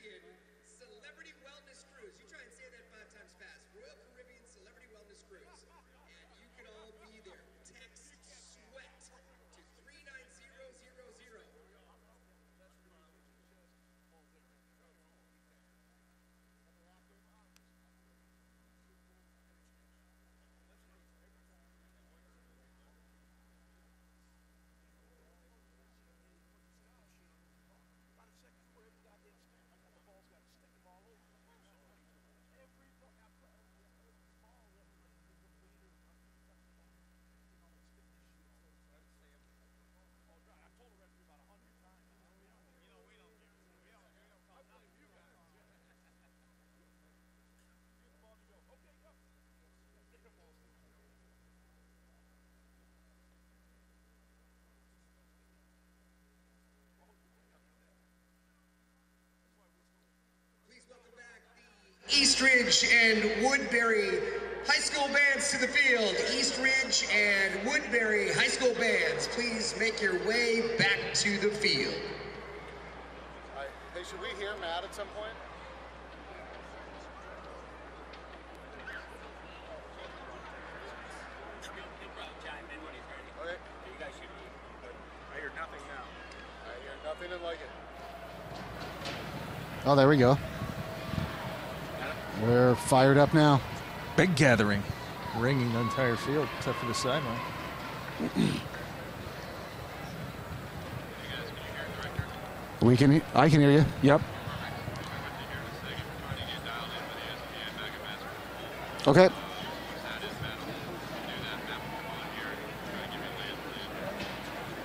Caribbean Celebrity Wellness Cruise. You try and say that 5 times fast. Royal Caribbean Celebrity Wellness Cruise. And you can all be there. Text SWEAT to 39000. Eastridge and Woodbury High School bands to the field. Eastridge and Woodbury High School bands, please make your way back to the field. Hey, should we hear Matt at some point? Okay. You guys should be. I hear nothing now. I hear nothing and like it. Oh, there we go. We're fired up now. Big gathering, ringing the entire field except for the sideline. I can hear you. Yep. Okay.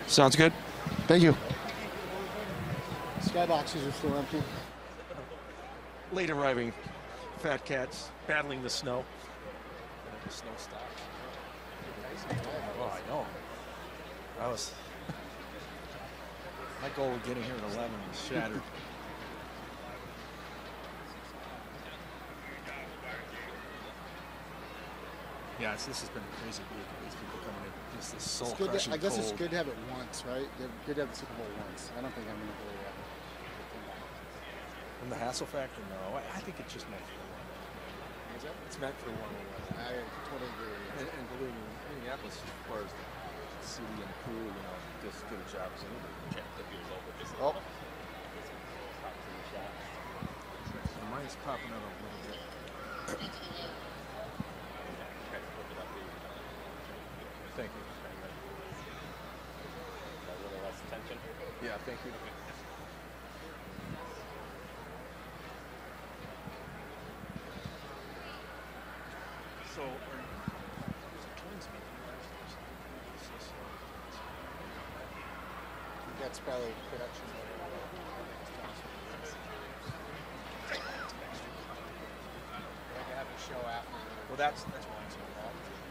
Sounds good. Thank you. Skyboxes are still empty. Late arriving fat cats battling the snow. The snow stopped. Oh, I know. My goal of getting here at 11 was shattered. Yeah, this has been a crazy week. These people coming in, just this soul-crushing I guess cold. it's good to have it once, right? Good to have the Super Bowl once. I don't think I'm going to go that. And the hassle factor, no. I think it's just meant for one. It's meant for one. I totally agree. And believe me, Minneapolis, as far as the city and the crew, does as good a job as anybody. Oh. The mine's popping out a little bit. Thank you. A little less attention. Yeah, thank you. So, that's probably production. Like have a show after. Well, that's why it's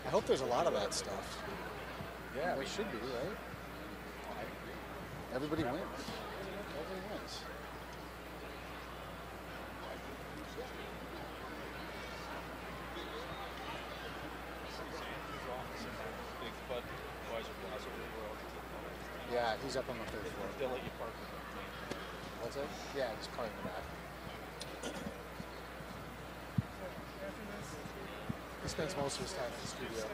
I hope there's a lot of that stuff. Yeah, there should be, right? Everybody wins. Everybody wins. Yeah, he's up on the 3rd floor. They'll let you park. What's that? Yeah, just car in the back. He spends most of his time in the studio.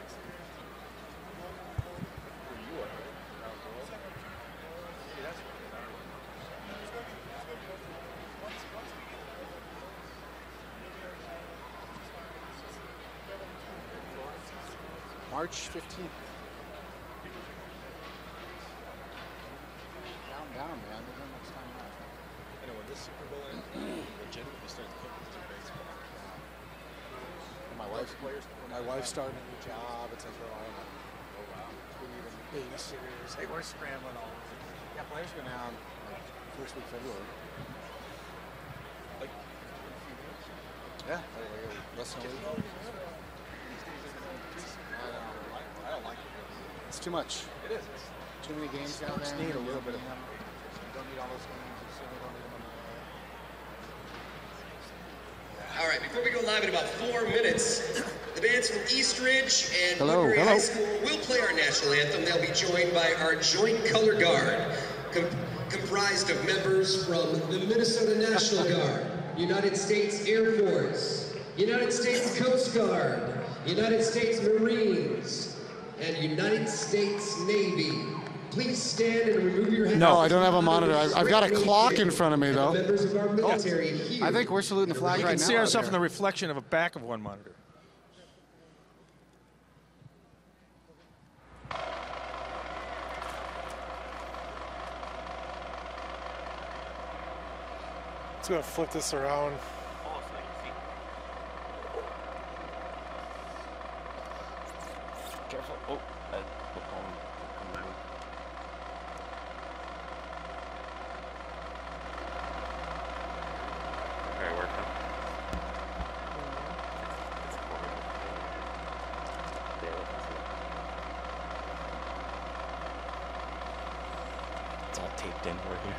March 15th. Down, man. There's not much time left. I know when this Super Bowl ends, legitimately starts cooking some baseball. My wife's starting a new job. It's like, oh wow. Babysitters. Hey, we're scrambling all over. Yeah, players go down like first week February. Like, yeah, less than a week. I don't like it. It's too much. It is. Too many games down there. Need a little bit of. You don't need all those games. You certainly don't need them on All right, before we go live in about 4 minutes, the bands from Eastridge and Woodbury High School will play our national anthem. They'll be joined by our joint color guard, complete comprised of members from the Minnesota National Guard, United States Air Force, United States Coast Guard, United States Marines, and United States Navy. Please stand and remove your hats. No, I don't have a monitor. I've got a clock in front of me, though. Members of our military here. I think we're saluting the flag right now. We can see ourselves in the reflection of a back of one monitor. It's going to flip this around. Careful. Oh, that will come down. Okay, work now. It's all taped in over here.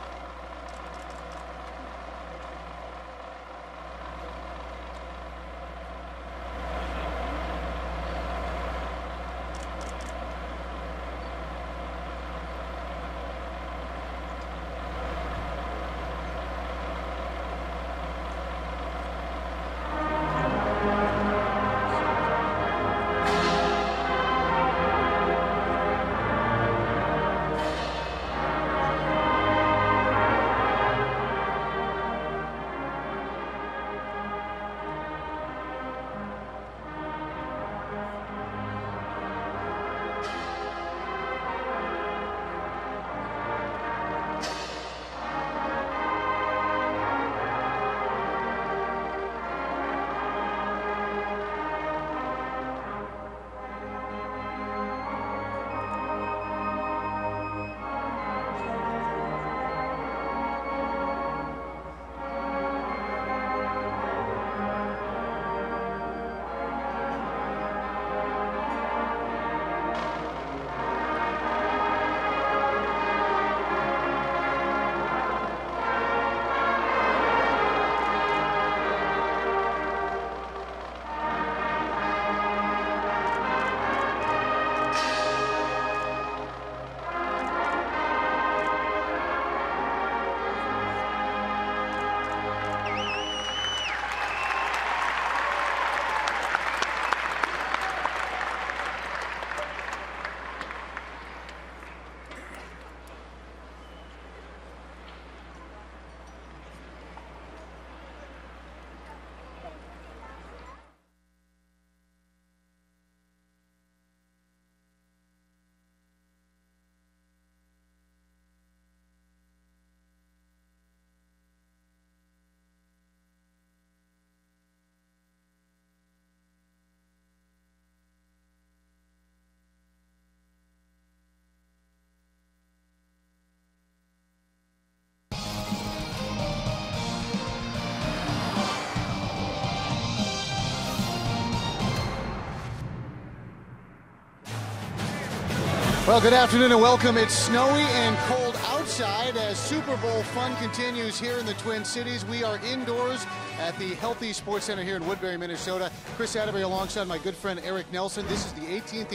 Well, good afternoon and welcome. It's snowy and cold outside as Super Bowl fun continues here in the Twin Cities. We are indoors at the Healthy Sports Center here in Woodbury, Minnesota. Chris Atterbury alongside my good friend Eric Nelson. This is the 18th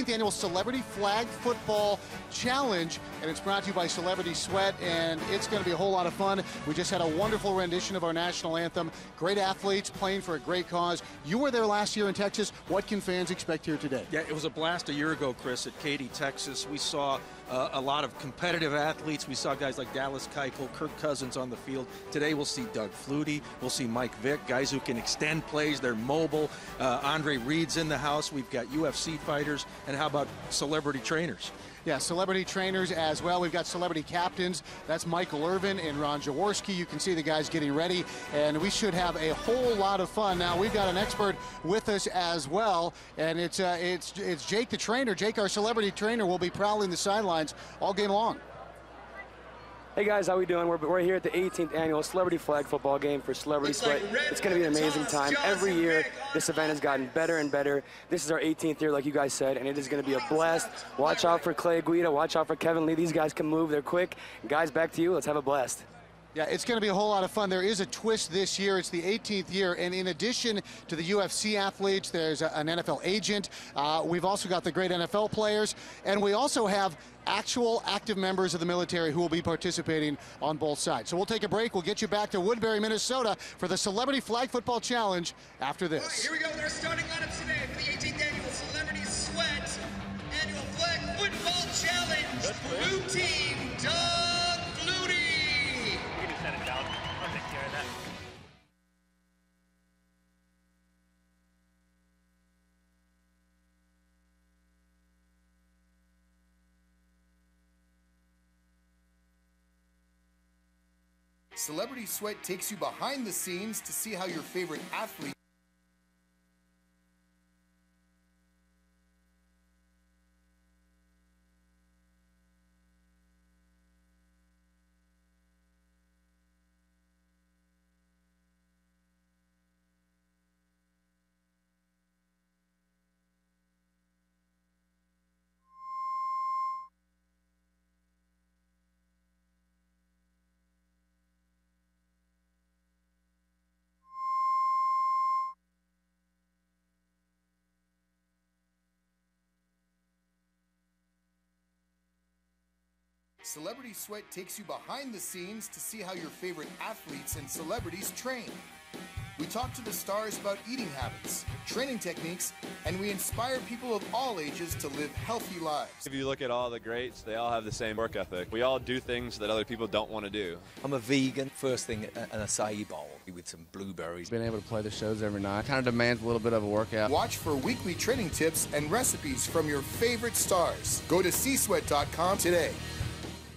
annual Celebrity Flag Football Challenge, and it's brought to you by Celebrity Sweat, and it's going to be a whole lot of fun. We just had a wonderful rendition of our national anthem. Great athletes playing for a great cause. You were there last year in Texas. What can fans expect here today? Yeah, it was a blast a year ago, Chris, at Katy, Texas. We saw a lot of competitive athletes. We saw guys like Dallas Keuchel, Kirk Cousins on the field. Today we'll see Doug Flutie. We'll see Mike Vick, guys who can extend plays. They're mobile. Andre Reed's in the house. We've got UFC fighters. And how about celebrity trainers? Yeah, celebrity trainers as well. We've got celebrity captains. That's Michael Irvin and Ron Jaworski. You can see the guys getting ready, and we should have a whole lot of fun. Now, we've got an expert with us as well, and it's Jake the trainer. Jake, our celebrity trainer, will be prowling the sidelines all game long. Hey guys, how we doing? We're here at the 18th annual Celebrity Flag Football Game for Celebrity Sweat. It's going to be an amazing time. Every year, this event has gotten better and better. This is our 18th year, like you guys said, and it is going to be a blast. Watch out for Clay Guida. Watch out for Kevin Lee. These guys can move. They're quick. Guys, back to you. Let's have a blast. Yeah, it's going to be a whole lot of fun. There is a twist this year. It's the 18th year, and in addition to the UFC athletes, there's an NFL agent. We've also got the great NFL players, and we also have actual active members of the military who will be participating on both sides. So we'll take a break. We'll get you back to Woodbury, Minnesota for the Celebrity Flag Football Challenge after this. All right, here we go. Their starting lineups today for the 18th annual Celebrity Sweat Annual Flag Football Challenge. Blue team, Doug Flutie. You can set it down. I'll take care of that. Celebrity Sweat takes you behind the scenes to see how your favorite athlete Celebrity Sweat takes you behind the scenes to see how your favorite athletes and celebrities train. We talk to the stars about eating habits, training techniques, and we inspire people of all ages to live healthy lives. If you look at all the greats, they all have the same work ethic. We all do things that other people don't want to do. I'm a vegan. First thing, an acai bowl with some blueberries. Being able to play the shows every night kind of demands a little bit of a workout. Watch for weekly training tips and recipes from your favorite stars. Go to csweat.com today.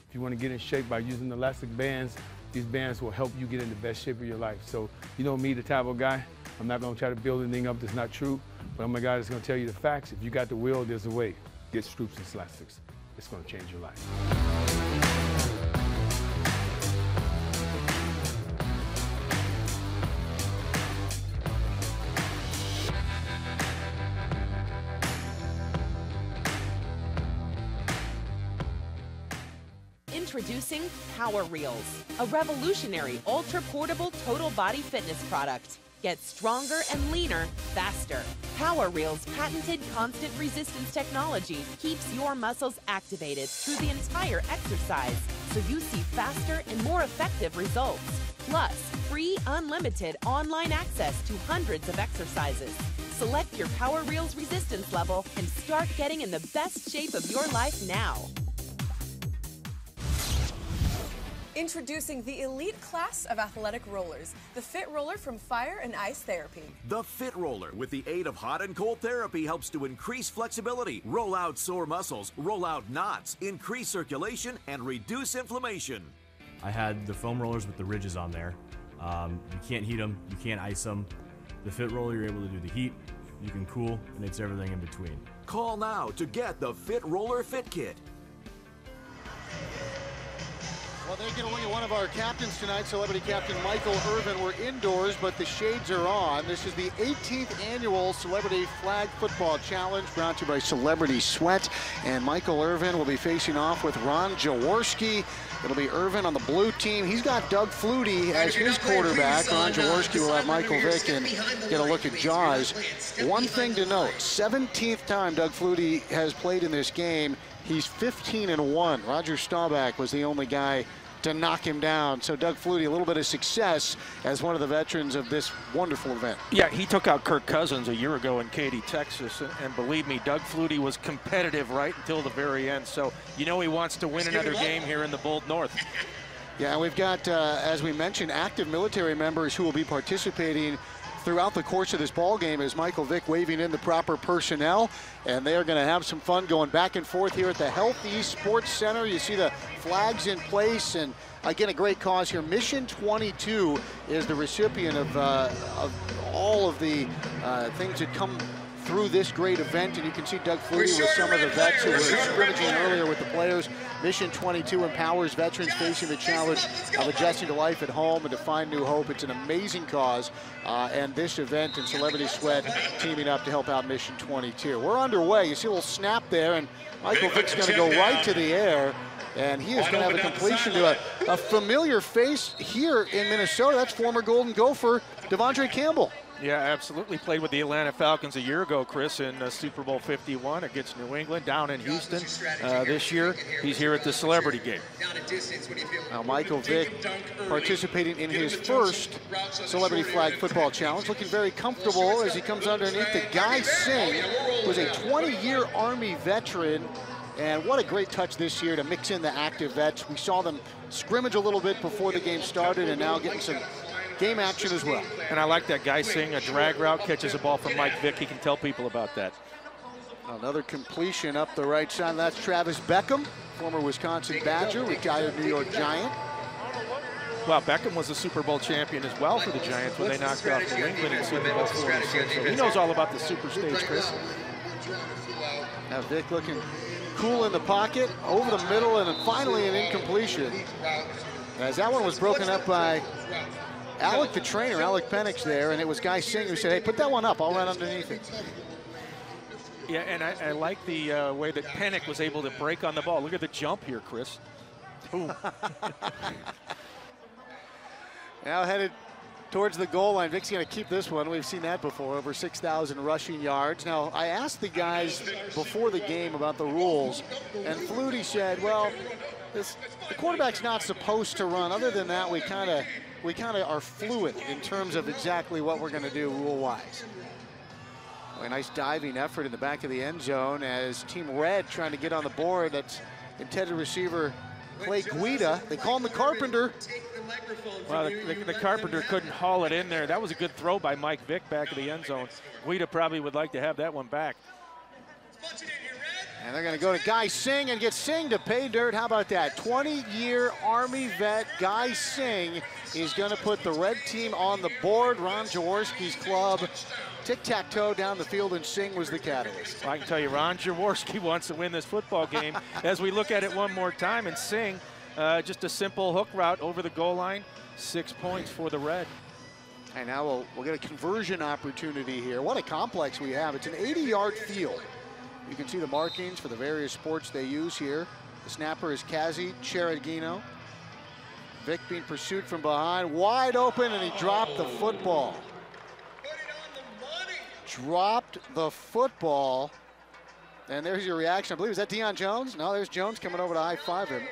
If you want to get in shape by using elastic bands, these bands will help you get in the best shape of your life. So, you know me, the type of guy, I'm not going to try to build anything up that's not true, but I'm a guy that's going to tell you the facts. If you got the will, there's a way. Get Stroops and Elastics. It's going to change your life. Introducing Power Reels, a revolutionary ultra-portable total body fitness product. Get stronger and leaner faster. Power Reels' patented constant resistance technology keeps your muscles activated through the entire exercise, so you see faster and more effective results. Plus, free unlimited online access to hundreds of exercises. Select your Power Reels resistance level and start getting in the best shape of your life now. Introducing the elite class of athletic rollers, the Fit Roller from Fire and Ice Therapy. The Fit Roller, with the aid of hot and cold therapy, helps to increase flexibility, roll out sore muscles, roll out knots, increase circulation, and reduce inflammation. I had the foam rollers with the ridges on there. You can't heat them, you can't ice them. The Fit Roller, you're able to do the heat, you can cool, and it's everything in between. Call now to get the Fit Roller Fit Kit. Well, they're going to look at one of our captains tonight, celebrity captain Michael Irvin. We're indoors, but the shades are on. This is the 18th annual Celebrity Flag Football Challenge, brought to you by Celebrity Sweat. And Michael Irvin will be facing off with Ron Jaworski. It'll be Irvin on the blue team. He's got Doug Flutie as his quarterback. Ron Jaworski will have Michael Vick and get a look at Jaws. One thing to note, 17th time Doug Flutie has played in this game. He's 15-1. Roger Staubach was the only guy to knock him down. So Doug Flutie, a little bit of success as one of the veterans of this wonderful event. Yeah, he took out Kirk Cousins a year ago in Katy, Texas, and believe me, Doug Flutie was competitive right until the very end. So you know he wants to win another game here in the Bold North. Yeah, we've got, as we mentioned, active military members who will be participating throughout the course of this ball game as Michael Vick waving in the proper personnel, and they are going to have some fun going back and forth here at the Healthy Sports Center. You see the flags in place, and again, a great cause here. Mission 22 is the recipient of all of the things that come through this great event, and you can see Doug Flutie with some of the vets who were scrimmaging earlier with the players. Mission 22 empowers veterans facing the challenge of adjusting to life at home and to find new hope. It's an amazing cause, and this event and Celebrity Sweat teaming up to help out Mission 22. We're underway. You see a little snap there, and Michael Vick's going to go right to the air. And he is going to have a completion to a familiar face here in Minnesota. That's former Golden Gopher Devondre Campbell. Yeah, absolutely. Played with the Atlanta Falcons a year ago, Chris, in Super Bowl 51 against New England down in Houston. This year, he's here at the Celebrity Game. Now, Michael Vick participating in his first Celebrity Flag Football Challenge, looking very comfortable as he comes underneath the Guy Singh, who's a 20-year Army veteran. And what a great touch this year to mix in the active vets. We saw them scrimmage a little bit before the game started and now getting some game action as well. And I like that Guy Singh, a drag route, catches a ball from Mike Vick. He can tell people about that. Another completion up the right side. That's Travis Beckham, former Wisconsin Badger, retired New York Giant. Well, Beckham was a Super Bowl champion as well for the Giants when they knocked off New England in Super Bowl 46. So he knows all about the super stage, Chris. Now Vick looking cool in the pocket, over the middle, and then finally an incompletion. As that one was broken up by Alec, the trainer, Alec Penix there, and it was Guy Singh who said, hey, put that one up, I'll run underneath it. Yeah, and I like the way that Penix was able to break on the ball. Look at the jump here, Chris. Boom. Now headed towards the goal line. Vick's going to keep this one. We've seen that before, over 6,000 rushing yards. Now, I asked the guys before the game about the rules, and Flutie said, well, the quarterback's not supposed to run. Other than that, we kind of are fluid in terms of exactly what we're going to do rule-wise. A nice diving effort in the back of the end zone as Team Red trying to get on the board. That's intended receiver Clay Guida. They call him the Carpenter. Well, the Carpenter couldn't haul it in there. That was a good throw by Mike Vick back of the end zone. Guida probably would like to have that one back. And they're going to go to Guy Singh and get Singh to pay dirt. How about that? 20-year Army vet Guy Singh is going to put the red team on the board. Ron Jaworski's club. Tic-tac-toe down the field, and Singh was the catalyst. Well, I can tell you, Ron Jaworski wants to win this football game. As we look at it one more time, and Singh, just a simple hook route over the goal line. 6 points for the Red. And now we'll get a conversion opportunity here. What a complex we have. It's an 80-yard field. You can see the markings for the various sports they use here. The snapper is Kazi Cheragino. Vick being pursued from behind, wide open, and he dropped the football. Dropped the football. And there's your reaction. I believe, is that Deion Jones? No, there's Jones coming over to high-five him.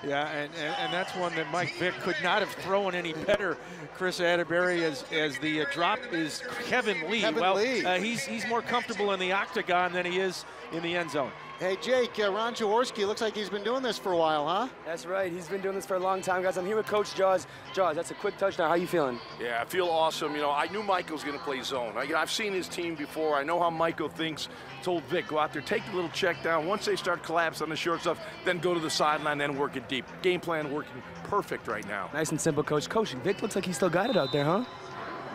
Yeah, and that's one that Mike Vick could not have thrown any better, Chris Atterbury, as the drop is Kevin Lee. He's more comfortable in the octagon than he is in the end zone. Hey, Jake, Ron Jaworski looks like he's been doing this for a while, huh? That's right. He's been doing this for a long time, guys. I'm here with Coach Jaws. Jaws, that's a quick touchdown. How you feeling? Yeah, I feel awesome. You know, I knew Michael was going to play zone. I've seen his team before. I know how Michael thinks. Told Vic, go out there, take the little check down. Once they start collapsing on the short stuff, then go to the sideline, then work it deep. Game plan working perfect right now. Nice and simple, Coach. Coach, Vic looks like he still got it out there, huh?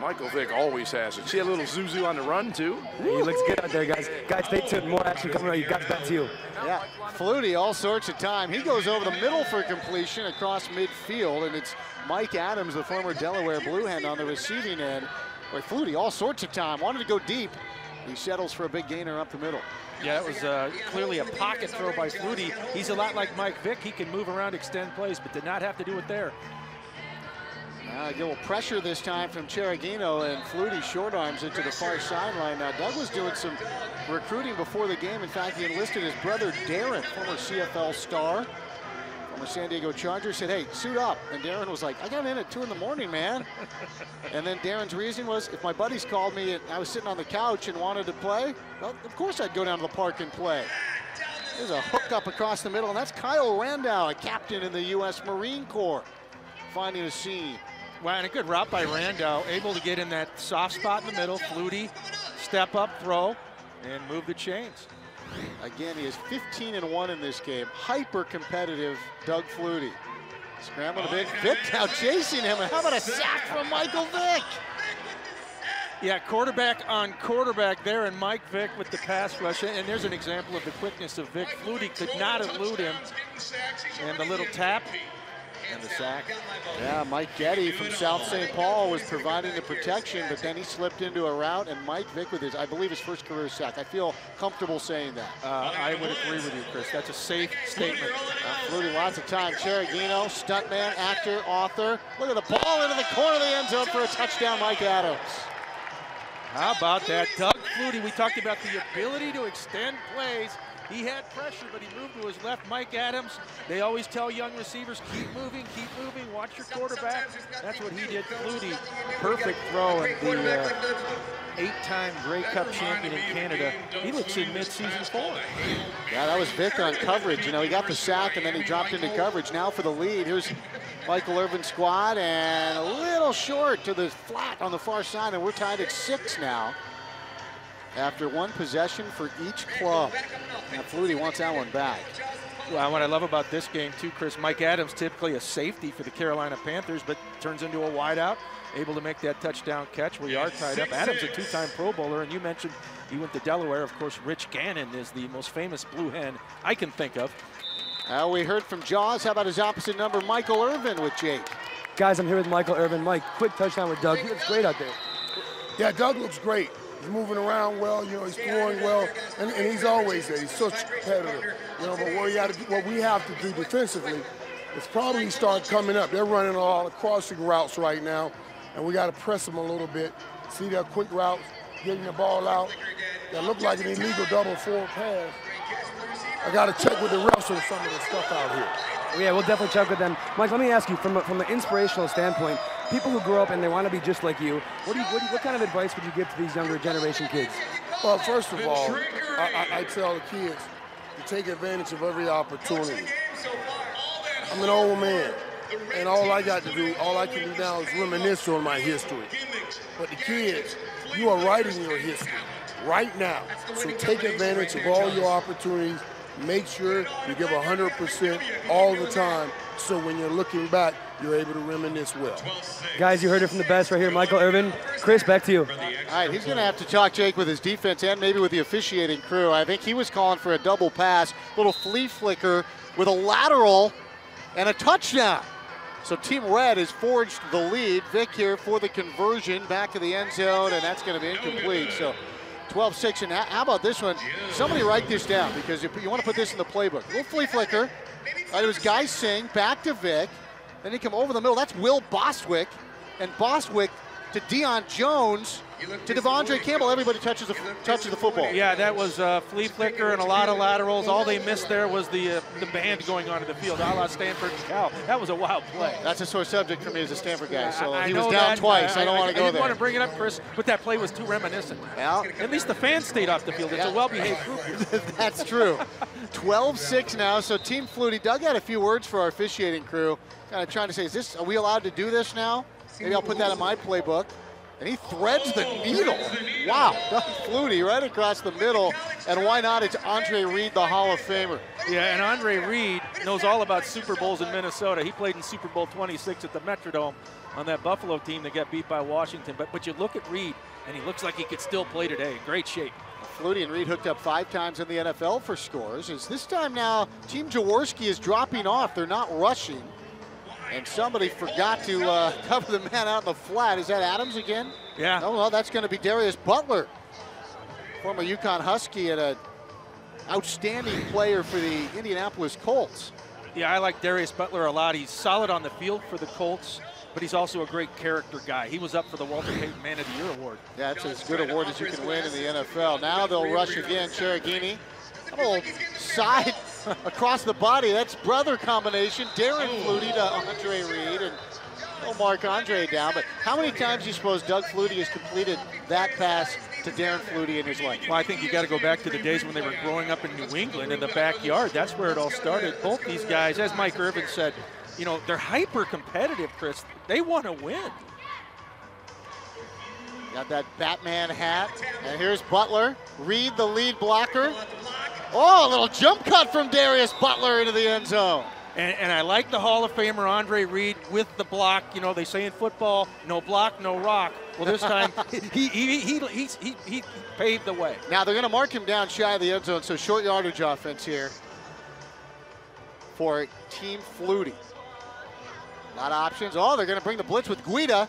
Michael Vick always has it. See a little Zuzu on the run, too? He looks good out there, guys. Guys, stay tuned. More action coming right. You got back to you. Yeah, Flutie all sorts of time. He goes over the middle for completion across midfield, and it's Mike Adams, the former Delaware Blue Hen, on the receiving end. Boy, Flutie all sorts of time. Wanted to go deep. He settles for a big gainer up the middle. Yeah, that was clearly a pocket throw by Flutie. He's a lot like Mike Vick. He can move around, extend plays, but did not have to do it there. A little pressure this time from Cheragino, and Flutie short arms into the far sideline. Now, Doug was doing some recruiting before the game. In fact, he enlisted his brother Darren, former CFL star, former San Diego Charger, said, hey, suit up. And Darren was like, I got in at 2 in the morning, man. And then Darren's reasoning was, if my buddies called me and I was sitting on the couch and wanted to play, well, of course I'd go down to the park and play. There's a hook up across the middle, and that's Kyle Randau, a captain in the U.S. Marine Corps, finding a seam. Wow, and a good route by Randau, able to get in that soft spot in the middle. Flutie, step up, throw, and move the chains. Again, he is 15-1 in this game. Hyper competitive Doug Flutie. Scrambling a bit. Vick now chasing him. And how about a sack from Michael Vick? Yeah, quarterback on quarterback there, and Mike Vick with the pass rush. And there's an example of the quickness of Vick. Flutie could not elude him. And the little tap. And the sack. Yeah, Mike Getty from South St. Paul was providing the protection, but then he slipped into a route, and Mike Vick with his, I believe, his first career sack. I feel comfortable saying that. I would agree with you, Chris. That's a safe statement. Flutie, lots of time. Cheragino, stuntman, actor, author. Look at the ball into the corner of the end zone for a touchdown, Mike Adams. How about that? Doug Flutie, we talked about the ability to extend plays. He had pressure, but he moved to his left. Mike Adams, they always tell young receivers, keep moving, watch your quarterback. That's what he did. Flutie, perfect throw, and the 8-time Grey Cup champion in Canada, he looks in mid-season form. Yeah, that was Vick on coverage. You know, he got the sack, and then he dropped into coverage. Now for the lead, here's Michael Irvin's squad, and a little short to the flat on the far side, and we're tied at 6 now. After one possession for each club. Now Flutie wants that one back. Well, what I love about this game too, Chris, Mike Adams, typically a safety for the Carolina Panthers, but turns into a wideout, able to make that touchdown catch. We are tied up. Adams, a 2-time Pro Bowler, and you mentioned he went to Delaware. Of course, Rich Gannon is the most famous blue hen I can think of. We heard from Jaws. How about his opposite number, Michael Irvin with Jake? Guys, I'm here with Michael Irvin. Mike, quick touchdown with Doug. He looks great out there. Yeah, Doug looks great. He's moving around well, you know, he's throwing well, and he's always there. He's such a competitor, you know, but what we have to do defensively is probably start coming up. They're running a lot of crossing routes right now, and we got to press them a little bit. See their quick routes, getting the ball out. That looked like an illegal double forward pass. I got to check with the refs on some of the stuff out here. Yeah, we'll definitely check with them. Mike, let me ask you, from an inspirational standpoint, people who grow up and they want to be just like you, what kind of advice would you give to these younger generation kids? Well, first of all, I tell the kids to take advantage of every opportunity. I'm an old man, and all I can do now is reminisce on my history. But the kids, you are writing your history right now. So take advantage of all your opportunities. Make sure you give 100% all the time, so when you're looking back, you're able to reminisce well. Guys, you heard it from the best right here, Michael Irvin. Chris, back to you. All right, he's going to have to talk, Jake, with his defense and maybe with the officiating crew. I think he was calling for a double pass, little flea flicker with a lateral and a touchdown. So Team Red has forged the lead. Vick here for the conversion, back of the end zone, and that's going to be incomplete. So 12-6, and how about this one? Somebody write this down, because you want to put this in the playbook. Little flea flicker. It was Guy Singh, back to Vick. Then he come over the middle. That's Will Bostwick. And Bostwick to Deion Jones to Devondre Campbell. Everybody touches the football. Yeah, that was flea flicker and a lot of laterals. All they missed there was the band going on in the field, a la Stanford and Cal. That was a wild play. That's a sore subject for me as a Stanford guy. So he was down twice. I don't want to go there. I didn't want to bring it up, Chris, but that play was too reminiscent. Well, at least the fans stayed off the field. It's a well-behaved group. That's true. 12-6 now. So Team Flutie. Doug had a few words for our officiating crew. Kind of trying to say, are we allowed to do this now? Maybe I'll put that in my playbook. And he threads the needle. Wow, Doug Flutie right across the middle. And why not? It's Andre Reed, the Hall of Famer. Yeah, and Andre Reed knows all about Super Bowls in Minnesota. He played in Super Bowl 26 at the Metrodome on that Buffalo team that got beat by Washington. But you look at Reed, and he looks like he could still play today. Great shape. Flutie and Reed hooked up 5 times in the NFL for scores. As this time now, Team Jaworski is dropping off. They're not rushing. And somebody forgot to cover the man out in the flat. Is that Adams again? Yeah. Oh, well, that's going to be Darius Butler, former UConn Husky and an outstanding player for the Indianapolis Colts. Yeah, I like Darius Butler a lot. He's solid on the field for the Colts, but he's also a great character guy. He was up for the Walter Payton Man of the Year award. Yeah, that's as good an award as you can win in the NFL. Now they'll rush again. Cheragini, a little side across the body. That's brother combination. Darren Flutie to Andre Reed, and they'll mark Andre down. But how many times do you suppose Doug Flutie has completed that pass to Darren Flutie in his life? Well, I think you got to go back to the days when they were growing up in New England in the backyard. That's where it all started. Both these guys, as Mike Irvin said, you know, they're hyper competitive, Chris. They want to win. Got that Batman hat. And here's Butler. Reed, the lead blocker. Oh, a little jump cut from Darius Butler into the end zone. And I like the Hall of Famer Andre Reed with the block. You know, they say in football, no block, no rock. Well, this time he paved the way. Now they're going to mark him down shy of the end zone, so short yardage offense here for Team Flutie. A lot of options. Oh, they're going to bring the blitz with Guida.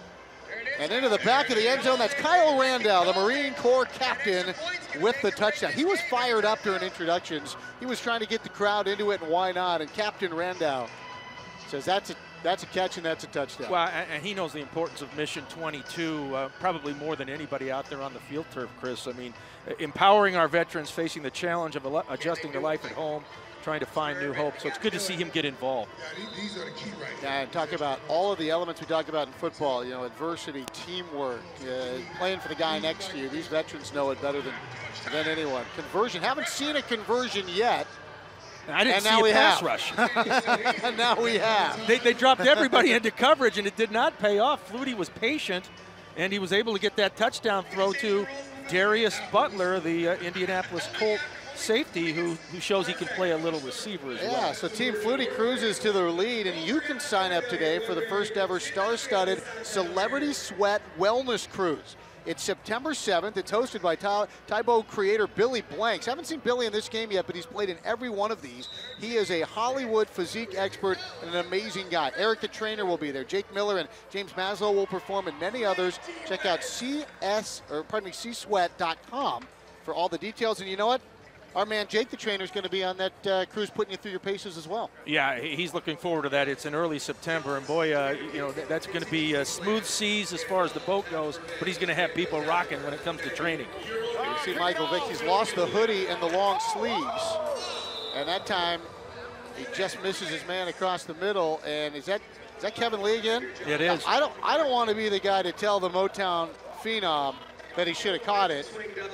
And into the back of the end zone, that's Kyle Randall, the Marine Corps captain, with the touchdown. He was fired up during introductions. He was trying to get the crowd into it, and why not? And Captain Randall says that's a catch and that's a touchdown. Well, and he knows the importance of Mission 22, probably more than anybody out there on the field turf, Chris. I mean, empowering our veterans facing the challenge of adjusting to life at home, trying to find new hope. So it's good to see him get involved. These are the key right now. And talk about all of the elements we talk about in football, you know, adversity, teamwork, playing for the guy next to you. These veterans know it better than anyone. Conversion, haven't seen a conversion yet. I didn't see a pass rush. And now we have. They dropped everybody into coverage, and it did not pay off. Flutie was patient, and he was able to get that touchdown throw to Darius Butler, the Indianapolis Colt safety, who shows he can play a little receiver as well. Yeah, so Team Flutie cruises to their lead, and you can sign up today for the first ever star-studded Celebrity Sweat Wellness Cruise. It's September 7th. It's hosted by Tybo creator Billy Blanks. Haven't seen Billy in this game yet, but he's played in every one of these. He is a Hollywood physique expert and an amazing guy. Eric the trainer will be there. Jake Miller and James Maslow will perform, and many others. Check out csweat.com for all the details. And you know what? Our man Jake the trainer is going to be on that cruise, putting you through your paces as well. Yeah, he's looking forward to that. It's in early September, and boy, you know, that's going to be smooth seas as far as the boat goes, but he's going to have people rocking when it comes to training. You see Michael Vick, he's lost the hoodie and the long sleeves, and that time he just misses his man across the middle. And is that Kevin Lee again? It is. I don't want to be the guy to tell the Motown phenom that he should have caught it,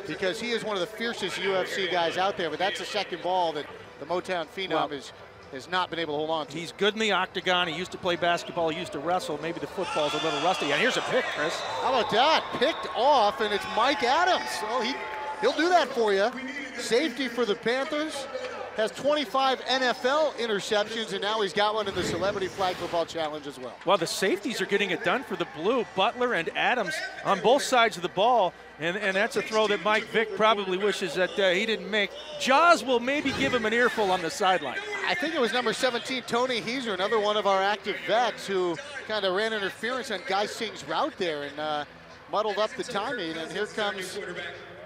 because he is one of the fiercest UFC guys out there, but that's the second ball that the Motown phenom has not been able to hold on to. He's good in the octagon. He used to play basketball. He used to wrestle. Maybe the football's a little rusty. And here's a pick, Chris. How about that? Picked off, and it's Mike Adams. Well, he'll do that for you. Safety for the Panthers. Has 25 NFL interceptions, and now he's got one in the Celebrity Flag Football Challenge as well. Well, the safeties are getting it done for the Blue. Butler and Adams on both sides of the ball, and that's a throw that Mike Vick probably wishes that he didn't make. Jaws will maybe give him an earful on the sideline. I think it was number 17, Tony Heiser, another one of our active vets who kind of ran interference on Guy Singh's route there and muddled up the timing. And here comes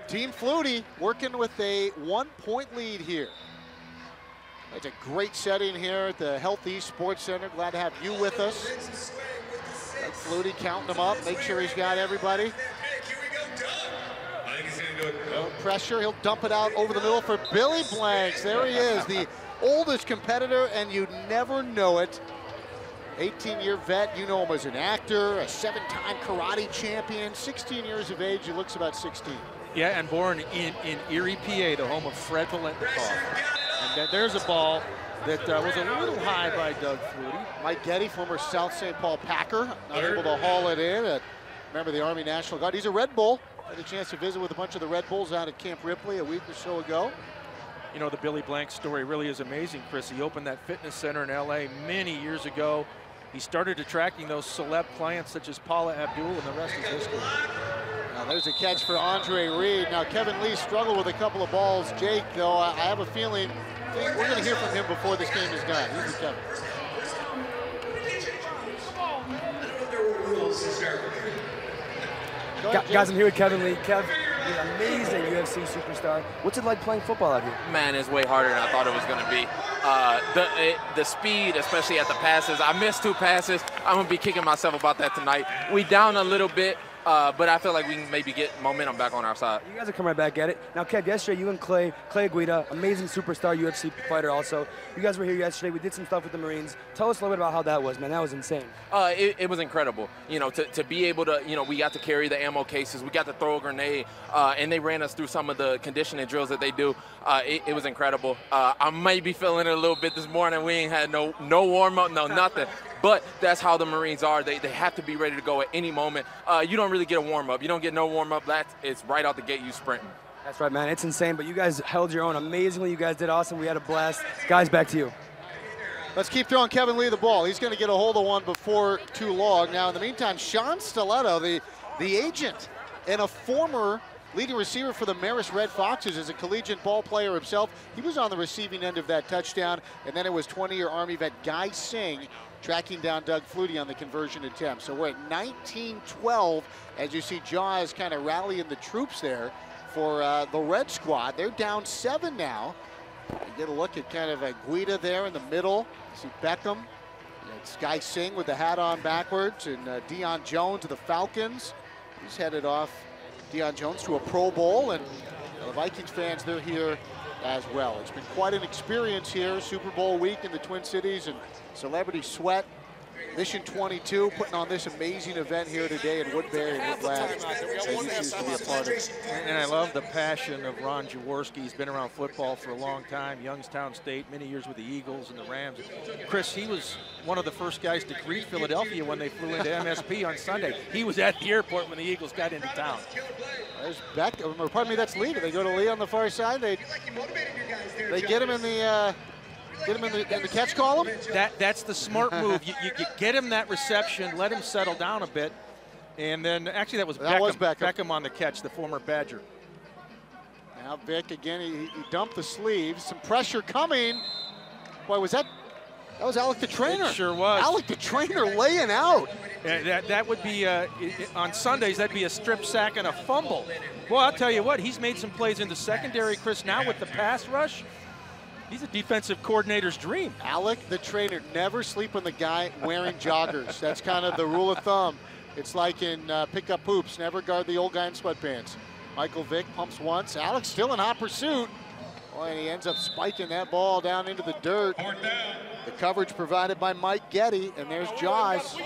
Team Flutie working with a 1-point lead here. It's a great setting here at the Health East Sports Center. Glad to have you with us. Flutie counting them up, make sure he's got everybody. No pressure, he'll dump it out over the middle for Billy Blanks. There he is, the oldest competitor, and you'd never know it. 18-year vet, you know him as an actor, a 7-time karate champion, 16 years of age, he looks about 16. Yeah, and born in Erie, PA, the home of Fred Valentikoff. And there's a ball that was a little high by Doug Flutie. Mike Getty, former South St. Paul Packer, not able to haul it in. Remember the Army National Guard. He's a Red Bull. Had a chance to visit with a bunch of the Red Bulls out at Camp Ripley a week or so ago. You know, the Billy Blanks story really is amazing, Chris. He opened that fitness center in LA many years ago. He started attracting those celeb clients such as Paula Abdul, and the rest is history. Now there's a catch for Andre Reed. Now Kevin Lee struggled with a couple of balls. Jake, though, I have a feeling we're going to hear from him before this game is done. Here's the Kevin. Guys, I'm here with Kevin Lee. Kev, you're an amazing UFC superstar. What's it like playing football out here? Man, it's way harder than I thought it was going to be. The speed, especially at the passes. I missed 2 passes. I'm going to be kicking myself about that tonight. We down a little bit, but I feel like we can maybe get momentum back on our side. You guys are coming right back at it. Now, Kev, yesterday you and Clay Guida, amazing superstar UFC fighter also. You guys were here yesterday. We did some stuff with the Marines. Tell us a little bit about how that was, man. That was insane. It was incredible. You know, to be able to, you know, we got to carry the ammo cases. We got to throw a grenade, and they ran us through some of the conditioning drills that they do. It was incredible. I might be feeling it a little bit this morning. We ain't had no warm-up, no nothing. But that's how the Marines are. They have to be ready to go at any moment. You don't really get a warm-up. You don't get no warm-up. It's right out the gate you sprinting. That's right, man. It's insane, but you guys held your own amazingly. You guys did awesome. We had a blast. Guys, back to you. Let's keep throwing Kevin Lee the ball. He's going to get a hold of one before too long. Now, in the meantime, Sean Stiletto, the agent and a former leading receiver for the Marist Red Foxes, as a collegiate ball player himself. He was on the receiving end of that touchdown, and then it was 20-year Army vet Guy Singh tracking down Doug Flutie on the conversion attempt. So we're at 19-12 as you see Jaws kind of rallying the troops there for the Red Squad. They're down 7 now. You get a look at kind of a Guida there in the middle. You see Beckham. It's Guy Singh with the hat on backwards, and Deion Jones of the Falcons. He's headed off, Deion Jones, to a Pro Bowl, and the Vikings fans, they're here as well. It's been quite an experience here, Super Bowl week in the Twin Cities, and Celebrity Sweat, Mission 22, putting on this amazing event here today in Woodbury, and we're glad that you choose to be a part of it. And I love the passion of Ron Jaworski. He's been around football for a long time, Youngstown State, many years with the Eagles and the Rams. Chris, he was one of the first guys to greet Philadelphia when they flew into MSP on Sunday. He was at the airport when the Eagles got into town. There's Beck, or pardon me, that's Lee. They go to Lee on the far side. They get him in the in the catch column. That's the smart move. You get him that reception, let him settle down a bit, and then actually that was Beckham on the catch, the former Badger. Now Vick again. He dumped the sleeves. Some pressure coming. Boy, was that was Alec the trainer. It sure was. Alec the trainer laying out. That would be on Sundays. That'd be a strip sack and a fumble. Boy, I'll tell you what. He's made some plays in the secondary, Chris. Now with the pass rush. He's a defensive coordinator's dream. Alec, the trainer, never sleep on the guy wearing joggers. That's kind of the rule of thumb. It's like in Pick Up Hoops, never guard the old guy in sweatpants. Michael Vick pumps once. Alex still in hot pursuit. Boy, and he ends up spiking that ball down into the dirt. The coverage provided by Mike Getty, and there's Jaws.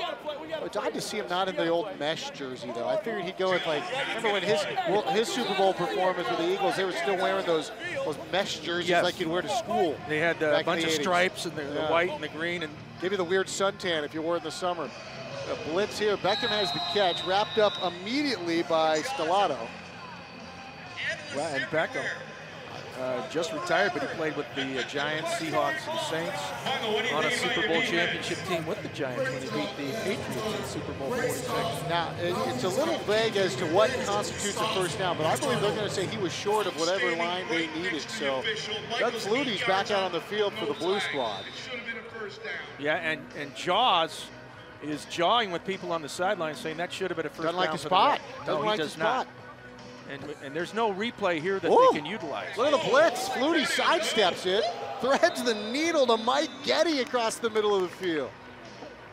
It's odd to see him not in the old mesh jersey, though. I figured he'd go with, like, remember when his Super Bowl performance with the Eagles, they were still wearing those mesh jerseys like you'd wear to school. They had a bunch of stripes and the white and the green. And give you the weird suntan if you wore it in the summer. A blitz here. Beckham has the catch, wrapped up immediately by Stellato. Well, and Beckham just retired, but he played with the Giants, Seahawks, and Saints on a Super Bowl championship team with the Giants when he beat the Patriots in Super Bowl 46. Now, it's a little vague as to what constitutes a first down, but I believe they're going to say he was short of whatever line they needed. So Doug Flutie's back out on the field for the Blue Squad. Yeah, and Jaws is jawing with people on the sideline saying that should have been a first down. Doesn't like the spot. No, he does not. And there's no replay here that they can utilize. Look at the blitz. Flutie sidesteps it, threads the needle to Mike Getty across the middle of the field.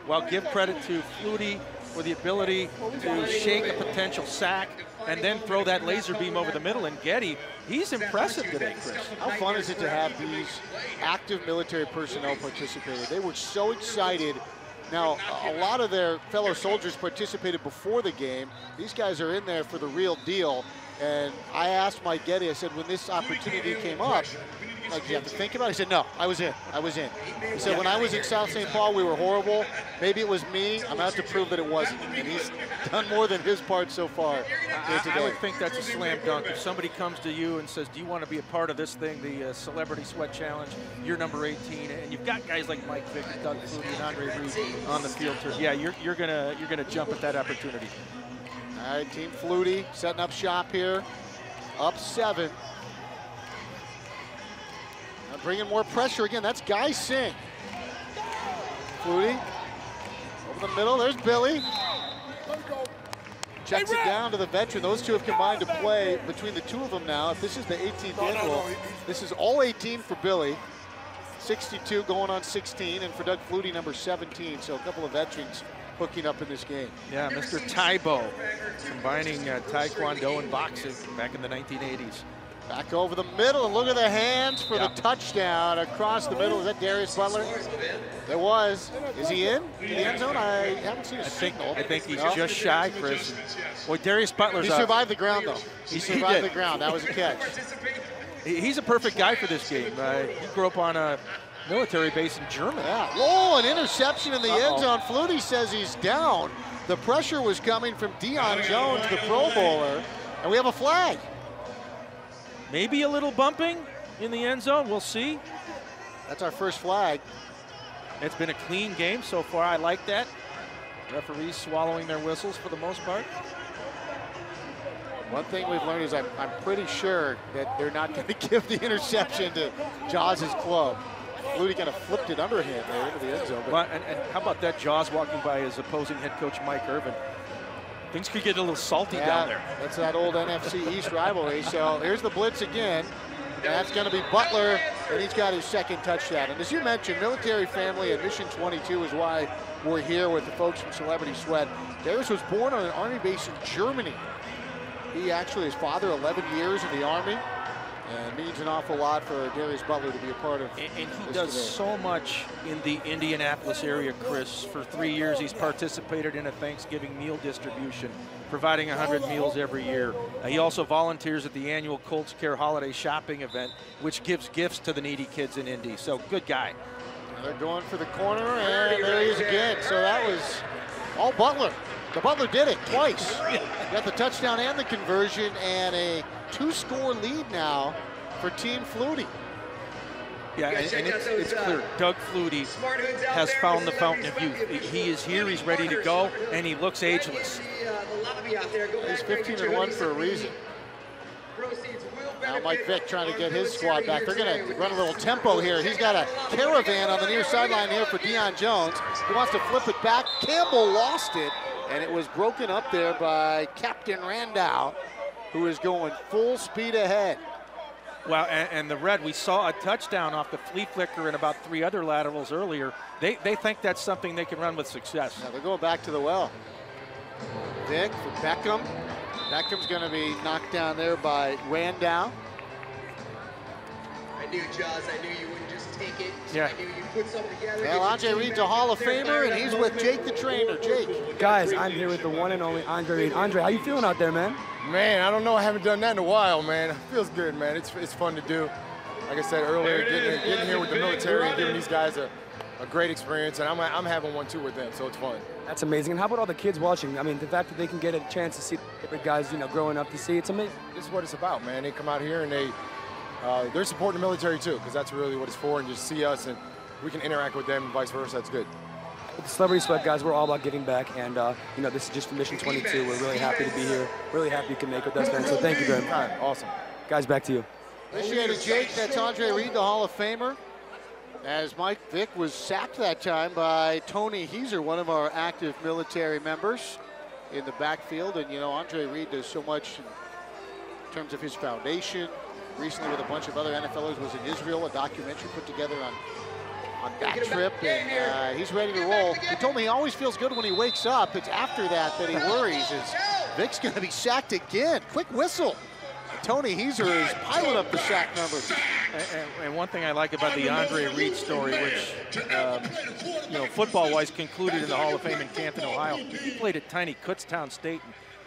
Well, give credit to Flutie for the ability to shake a potential sack and then throw that laser beam over the middle. And Getty, he's impressive today, Chris. How fun is it to have these active military personnel participating? They were so excited. Now, a lot of their fellow soldiers participated before the game. These guys are in there for the real deal. And I asked Mike Getty, I said, when this opportunity came up, like, do you have to think about it? He said, no, I was in. He said, when I was in South St. Paul, we were horrible. Maybe it was me. I'm out to prove that it wasn't. And he's done more than his part so far I would think that's a slam dunk. If somebody comes to you and says, do you want to be a part of this thing, the Celebrity Sweat Challenge, you're number 18, and you've got guys like Mike Vick, Doug Flutie, and Andre Reed on the field. Yeah, you're gonna jump at that opportunity. All right, Team Flutie setting up shop here, up 7. Now bringing more pressure again. That's Guy Singh. Flutie over the middle. There's Billy. Checks it down to the veteran. Those two have combined to play between the two of them now. If this is the 18th annual, this is all 18 for Billy. 62 going on 16, and for Doug Flutie, number 17. So a couple of veterans hooking up in this game. Yeah, Mr. Taibo, combining Taekwondo and boxing back in the 1980s. Back over the middle, and look at the hands for the touchdown across the middle. Is that Darius Butler? There was. Is he in the end zone? I haven't seen a signal. I think he's just shy, Chris. Boy, Darius Butler's He survived the ground, though. He survived the ground. That was a catch. He's a perfect guy for this game. He grew up on a military base in Germany. Yeah. Oh, an interception in the end zone. Flutie says he's down. The pressure was coming from Deion Jones, the Pro Bowler, and we have a flag. Maybe a little bumping in the end zone. We'll see. That's our first flag. It's been a clean game so far. I like that. Referees swallowing their whistles for the most part. One thing we've learned is I'm pretty sure that they're not going to give the interception to Jaws' club. Flutie kind of flipped it underhand there into the end zone. Well, and how about that, Jaws walking by his opposing head coach, Mike Irvin. Things could get a little salty down there. That's that old NFC East rivalry. So here's the blitz again. That's going to be Butler, and he's got his second touchdown. And as you mentioned, military family and Mission 22 is why we're here with the folks from Celebrity Sweat. Darius was born on an Army base in Germany. He actually, his father, 11 years in the Army, and means an awful lot for Darius Butler to be a part of. And he does so much in the Indianapolis area, Chris. For 3 years, he's participated in a Thanksgiving meal distribution, providing 100 meals every year. He also volunteers at the annual Colts Care Holiday Shopping event, which gives gifts to the needy kids in Indy. So, good guy. Now they're going for the corner, and there he is again. So that was all Butler. The Butler did it twice. Got the touchdown and the conversion, and a 2-score lead now for Team Flutie. Yeah, and it's clear. Doug Flutie has found the fountain of youth. He is here, he's ready to go, and he looks ageless. He's 15-1 for a reason. Now Mike Vick trying to get his squad back. They're going to run a little tempo here. He's got a caravan on the near sideline here for Deion Jones. He wants to flip it back. Campbell lost it, and it was broken up there by Captain Randall, who is going full speed ahead. Well, and the Red, we saw a touchdown off the flea flicker and about 3 other laterals earlier. They think that's something they can run with success. Now they're going back to the well. Vick for Beckham. Beckham's going to be knocked down there by Randall. I knew, Jaws, I knew you wouldn't just take it. Yeah. I knew you'd put something together. Well, Andre Reed's a Hall of Famer, and he's with Jake the trainer. Jake. Guys, I'm here with the one and only Andre Reed. Andre, how you feeling out there, man? Man, I don't know. I haven't done that in a while, man. It feels good, man. It's fun to do. Like I said earlier, getting here with the military and giving these guys a great experience, and I'm having one too with them, so it's fun. That's amazing. And how about all the kids watching? I mean, the fact that they can get a chance to see the guys, growing up to see, it's amazing. This is what it's about, man. They come out here and they're supporting the military too, because that's really what it's for, and just see us and we can interact with them and vice versa. That's good. With the Celebrity Sweat guys, we're all about giving back, and this is just for Mission 22. We're really happy to be here. Really happy you can make with us, man. So thank you very much. All right, awesome. Guys, back to you. Appreciate Jake. That's Andre Reed, the Hall of Famer. As Mike Vick was sacked that time by Tony Heiser, one of our active military members in the backfield. And, Andre Reed does so much in terms of his foundation. Recently with a bunch of other NFLers was in Israel, a documentary put together on that trip, and he's ready to roll. He told me he always feels good when he wakes up. It's after that he worries. As Vick's going to be sacked again. Quick whistle. Tony Heiser is piling up the sack numbers. And one thing I like about the Andre Reed story, which, football-wise concluded in the Hall of Fame in Canton, Ohio. He played at tiny Kutztown State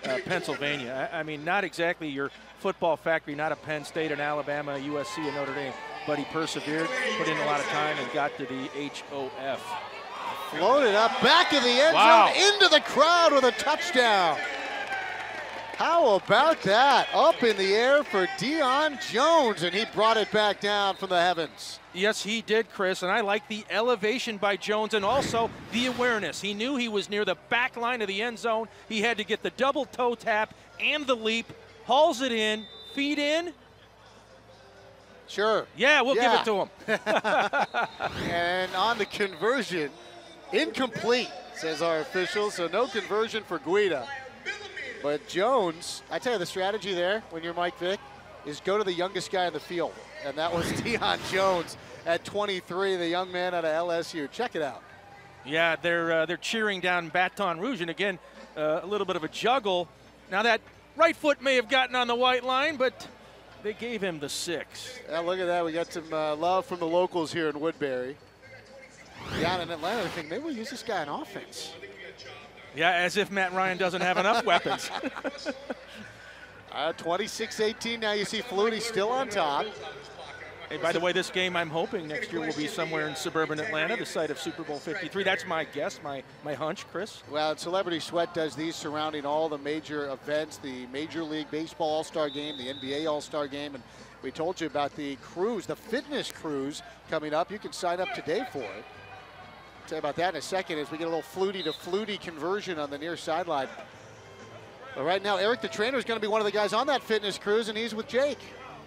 in Pennsylvania. I mean, not exactly your football factory, not a Penn State, an Alabama, USC, and Notre Dame, but he persevered, put in a lot of time, and got to the HOF. Floated up, back of the end zone, into the crowd with a touchdown. How about that? Up in the air for Deion Jones, and he brought it back down from the heavens. Yes, he did, Chris, and I like the elevation by Jones and also the awareness. He knew he was near the back line of the end zone. He had to get the double toe tap and the leap, hauls it in, feet in. Sure. Yeah, we'll give it to him. And on the conversion, incomplete, says our official, so no conversion for Guida. But Jones, I tell you, the strategy there when you're Mike Vick is go to the youngest guy in the field. And that was Deion Jones at 23, the young man out of LSU. Check it out. Yeah, they're cheering down Baton Rouge. And again, a little bit of a juggle. Now that right foot may have gotten on the white line, but they gave him the 6. Yeah, look at that. We got some love from the locals here in Woodbury. Down in Atlanta, I think maybe we'll use this guy in offense. Yeah, as if Matt Ryan doesn't have enough weapons. 26-18, now you see Flutie still on top. Hey, by the way, this game I'm hoping next year will be somewhere in suburban Atlanta, the site of Super Bowl 53. That's my guess, my hunch, Chris. Well, Celebrity Sweat does these surrounding all the major events, the Major League Baseball All-Star Game, the NBA All-Star Game, and we told you about the cruise, the fitness cruise coming up. You can sign up today for it. I'll tell you about that in a second as we get a little Flutie to Flutie conversion on the near sideline. But right now, Eric the trainer is going to be one of the guys on that fitness cruise, and he's with Jake.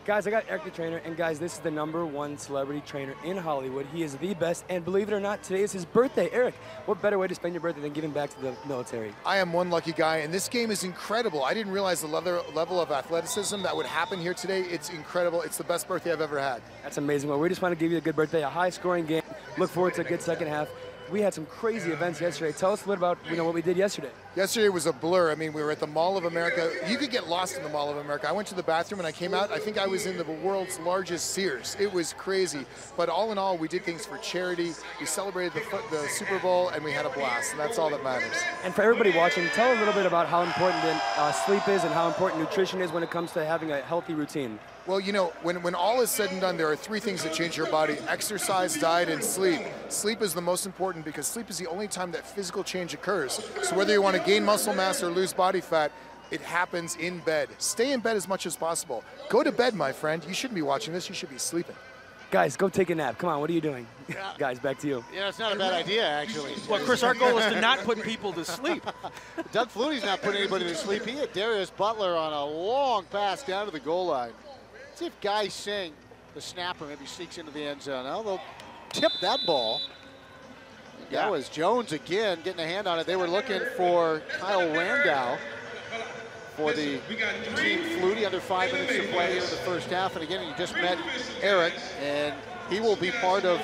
Guys, I got Eric the trainer, and guys, this is the #1 celebrity trainer in Hollywood. He is the best, and believe it or not, today is his birthday. Eric, what better way to spend your birthday than giving back to the military? I am one lucky guy, and this game is incredible. I didn't realize the level of athleticism that would happen here today. It's incredible. It's the best birthday I've ever had. That's amazing. Well, we just want to give you a good birthday, a high-scoring game. Look forward to a good second half. We had some crazy events yesterday. Tell us a little about what we did yesterday. Yesterday was a blur. I mean, we were at the Mall of America. You could get lost in the Mall of America. I went to the bathroom and I came out. I think I was in the world's largest Sears. It was crazy. But all in all, we did things for charity. We celebrated the Super Bowl, and we had a blast, and that's all that matters. And for everybody watching, tell a little bit about how important sleep is and how important nutrition is when it comes to having a healthy routine. Well, you know, when all is said and done, there are 3 things that change your body: exercise, diet, and sleep. Sleep is the most important because sleep is the only time that physical change occurs. So whether you want to gain muscle mass or lose body fat, it happens in bed. Stay in bed as much as possible. Go to bed, my friend. You shouldn't be watching this. You should be sleeping. Guys, go take a nap. Come on, what are you doing? Guys, back to you. Yeah, it's not a bad idea, actually. Well, Chris, our goal is to not put people to sleep. Doug Flutie's not putting anybody to sleep. He hit Darius Butler on a long pass down to the goal line. Let's see if Guy Singh, the snapper, maybe sneaks into the end zone. Now they'll tip that ball. That was Jones again getting a hand on it. They were looking for Kyle Randall for the Team Flutie, under 5 minutes to play here in the first half. And again, you just met Eric, and he will be part of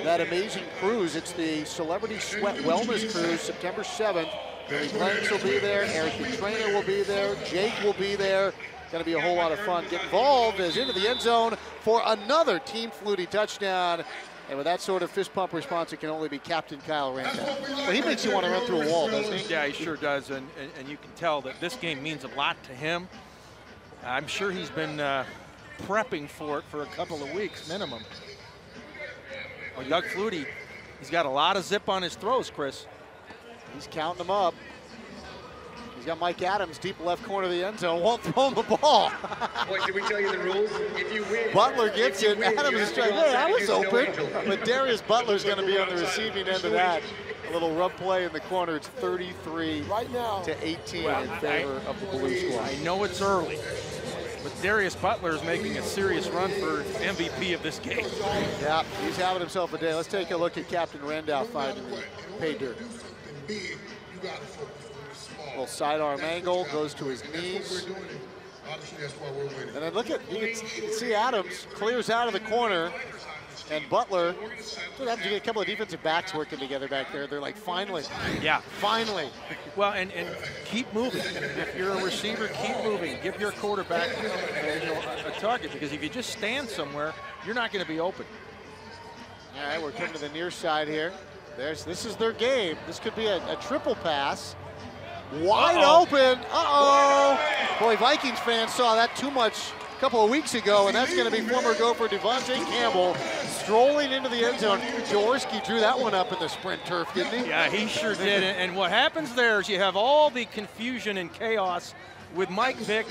that amazing cruise. It's the Celebrity Sweat Wellness Cruise, September 7th. Billy Blanks will be there, Eric the trainer will be there, Jake will be there. Going to be a whole lot of fun. Get involved as into the end zone for another Team Flutie touchdown. And with that sort of fist pump response, it can only be Captain Kyle Randall. But he makes you want to run through a wall, doesn't he? Yeah, he sure does. And you can tell that this game means a lot to him. I'm sure he's been prepping for it for a couple of weeks minimum. Well, Doug Flutie, he's got a lot of zip on his throws, Chris. He's counting them up. He's got Mike Adams deep left corner of the end zone, won't throw him the ball. Boy, did we tell you the rules? If you win, Butler gets it. Adams is trying, hey, I was open. But Darius Butler's going to be on the receiving end of that. A little rub play in the corner. It's 33 right now to 18 in favor of the Blue Squad. I know it's early, but Darius Butler is making a serious run for MVP of this game. Yeah, he's having himself a day. Let's take a look at Captain Randall finding the pay dirt. Little sidearm angle, goes to his knees. And then look at, you can see Adams clears out of the corner, and Butler, what happens? You get a couple of defensive backs working together back there. They're like, finally. Yeah. Finally. Well, and keep moving. If you're a receiver, keep moving. Give your quarterback a target, because if you just stand somewhere, you're not going to be open. All right, we're coming to the near side here. This is their game. This could be a triple pass. Wide open. Boy, Vikings fans saw that too much a couple of weeks ago, and that's going to be former Gopher Devontae Campbell strolling into the end zone. Jaworski drew that one up in the sprint turf, didn't he? Yeah, he sure did. And what happens there is you have all the confusion and chaos with Mike Vick,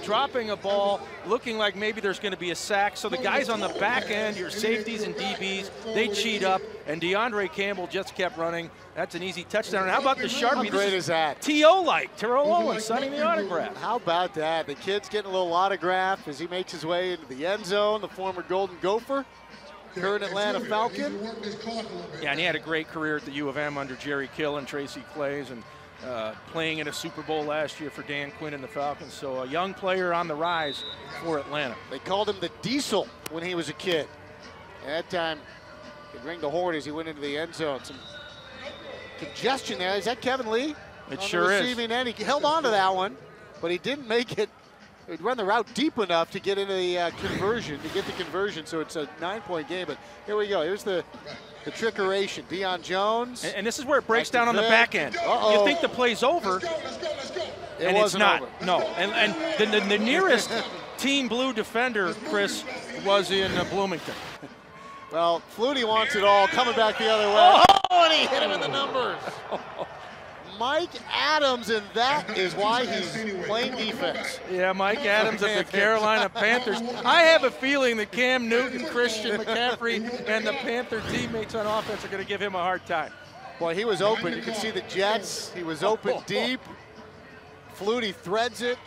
dropping a ball, looking like maybe there's going to be a sack. So the guys on the back end, your safeties and DBs, they cheat up, and DeAndre Campbell just kept running. That's an easy touchdown. And how about the Sharpie? How great is that? T.O.-like, Terrell Owens signing the autograph. How about that? The kid's getting a little autograph as he makes his way into the end zone, the former Golden Gopher, current Atlanta Falcon. Yeah, and he had a great career at the U of M under Jerry Kill and Tracy Clays, and playing in a Super Bowl last year for Dan Quinn and the Falcons. So a young player on the rise for Atlanta. They called him the Diesel when he was a kid. At that time, he'd ring the horn as he went into the end zone. Some congestion there. Is that Kevin Lee? It sure is. Receiving end. He held on to that one, but he didn't make it. He'd run the route deep enough to get into the conversion, so it's a 9-point game. But here we go. Here's the trickeration. Deion Jones. And this is where it breaks down on the back end. You think the play's over, and it's not. Over. No. And the nearest Team Blue defender, Chris, was in Bloomington. Well, Flutie wants it all, coming back the other way. Oh, and he hit him in the numbers. Mike Adams, and that is why he's playing defense. Yeah, Mike Adams of the Carolina Panthers. I have a feeling that Cam Newton, Christian McCaffrey, and the Panther teammates on offense are going to give him a hard time. Boy, he was open. You can see the Jets. He was open deep. Flutie threads it.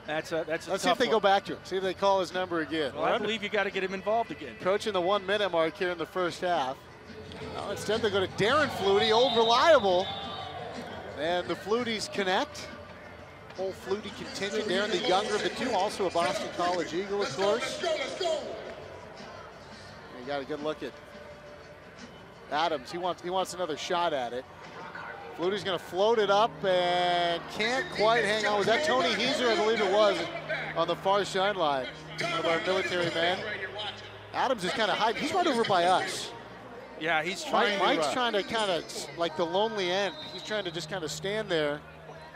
That's a Let's tough see if they one. go back to him. See if they call his number again. Well, I believe you got to get him involved again. Approaching the 1 minute mark here in the first half. Well, instead they go to Darren Flutie, old reliable. And the Fluties connect. Whole Flutie contingent. Darren, the younger of the two, also a Boston College Eagle, of course. You got a good look at Adams. He wants another shot at it. Flutie's going to float it up and can't quite hang on. Was that Tony Heiser? I believe it was, on the far sideline. One of our military men. Adams is kind of hiding. He's right over by us. Yeah, he's trying. Mike's trying to kind of, like the lonely end. He's trying to just kind of stand there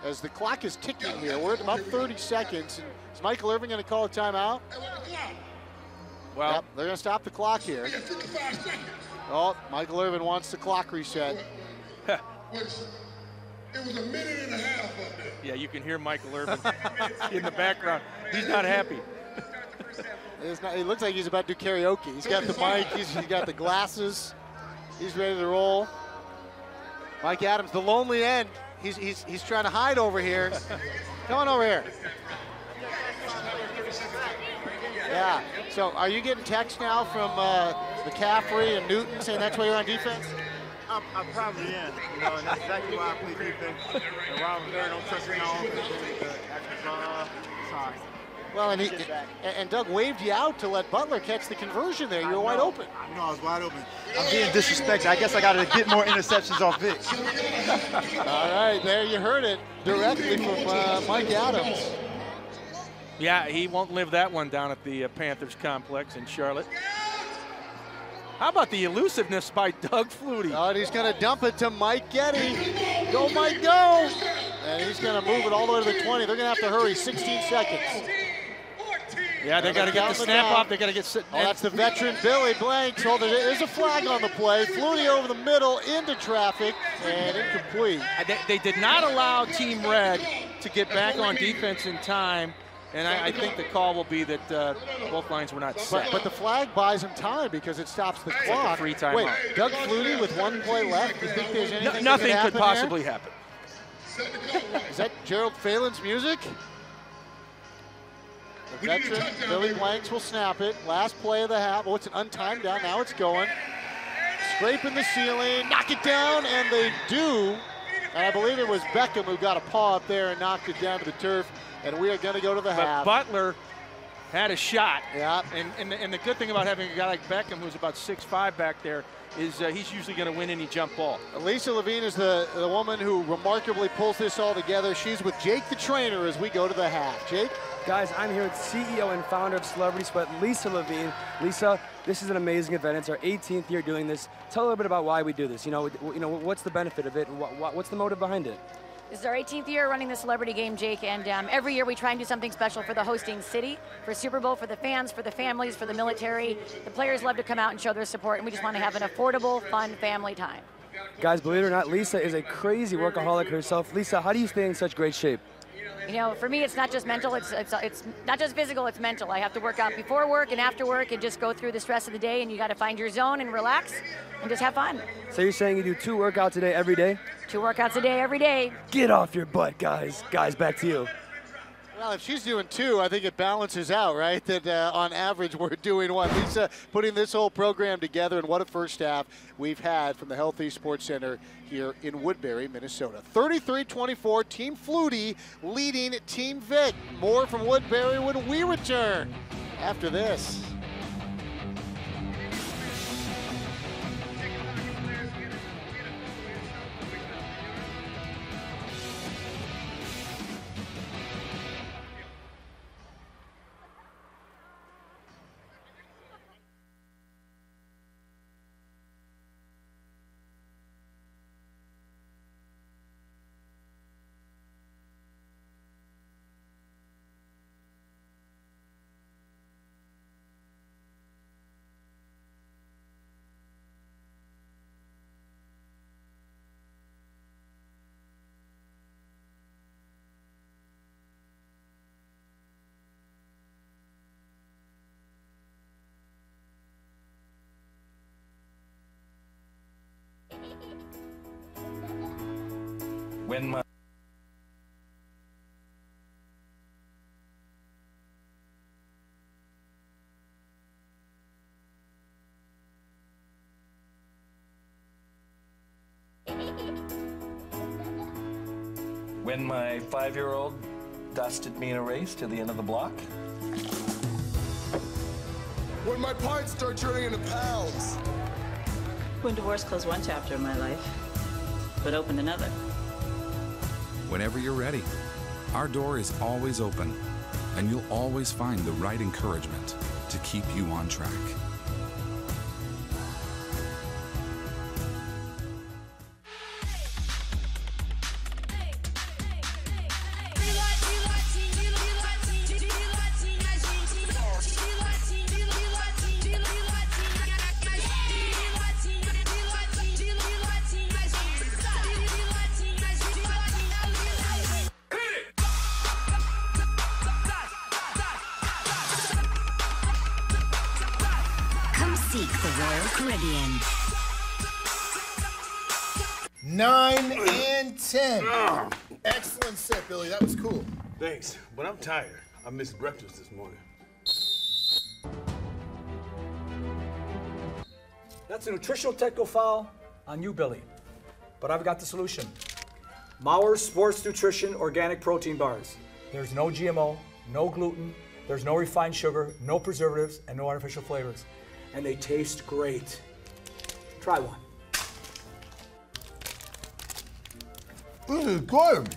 as the clock is ticking here. We're at about 30 seconds. And is Michael Irvin going to call a timeout? Well, yep, they're going to stop the clock here. Oh, Michael Irvin wants the clock reset. It was a minute and a half up there. Yeah, you can hear Michael Irvin in the background. He's not happy. It looks like he's about to do karaoke. He's got the mic, he's got the glasses. He's ready to roll. Mike Adams, the lonely end. He's trying to hide over here. Come on over here. Yeah. So are you getting texts now from McCaffrey and Newton saying that's why you're on defense? I probably am. You know, and that's exactly why I play defense. And while I'm there, don't touch me on. Sorry. Well, and Doug waved you out to let Butler catch the conversion there. You were wide open. I know, I was wide open. I'm being disrespected. I guess I got to get more interceptions off Vick. All right, there you heard it directly from Mike Adams. Yeah, he won't live that one down at the Panthers complex in Charlotte. How about the elusiveness by Doug Flutie? Oh, and he's going to dump it to Mike Getty. Go, Mike, go! And he's going to move it all the way to the 20. They're going to have to hurry, 16 seconds. Yeah, they got to get the snap off. They got to get. Oh, that's the veteran Billy Blanks. Hold it. There's a flag on the play. Flutie over the middle into traffic and incomplete. They did not allow Team Red to get back on defense in time. And I think the call will be that both lines were not set. But the flag buys him time because it stops the clock. Like a free timeout. Wait, Doug Flutie with one play left. Do you think there's anything nothing that could possibly happen. Is that Gerald Phelan's music? The veteran Billy Blanks will snap it. Last play of the half. Oh, it's an untimed down. Now it's going. Scraping the ceiling. Knock it down, and they do. And I believe it was Beckham who got a paw up there and knocked it down to the turf. And we are going to go to the half. Butler had a shot. Yeah. And the good thing about having a guy like Beckham, who's about 6'5" back there, is he's usually going to win any jump ball. Lisa Levine is the woman who remarkably pulls this all together. She's with Jake the trainer as we go to the half. Jake? Guys, I'm here with CEO and founder of Celebrity Sweat, Lisa Levine. Lisa, this is an amazing event. It's our 18th year doing this. Tell a little bit about why we do this. You know, what's the benefit of it? What's the motive behind it? This is our 18th year running the celebrity game, Jake, and every year we try and do something special for the hosting city, for Super Bowl, for the fans, for the families, for the military. The players love to come out and show their support, and we just want to have an affordable, fun family time. Guys, believe it or not, Lisa is a crazy workaholic herself. Lisa, how do you stay in such great shape? You know, for me, it's not just mental, it's not just physical, it's mental. I have to work out before work and after work and just go through the stress of the day, and you got to find your zone and relax and just have fun. So you're saying you do 2 workouts a day every day? 2 workouts a day every day. Get off your butt, guys. Guys, back to you. Well, if she's doing 2, I think it balances out, right? That on average we're doing 1. Lisa putting this whole program together, and what a first half we've had from the Healthy Sports Center here in Woodbury, Minnesota. 33-24, Team Flutie leading Team Vick. More from Woodbury when we return after this. When my When my 5-year-old dusted me in a race to the end of the block. When my parts start turning into pounds. When divorce closed one chapter of my life, but opened another. Whenever you're ready, our door is always open, and you'll always find the right encouragement to keep you on track. Seek the Royal Caribbean. 9 and 10. Excellent set, Billy. That was cool. Thanks, but I'm tired. I missed breakfast this morning. That's a nutritional technical foul on you, Billy. But I've got the solution. Mauer's Sports Nutrition Organic Protein Bars. There's no GMO, no gluten, there's no refined sugar, no preservatives, and no artificial flavors. And they taste great. Try one. This is good.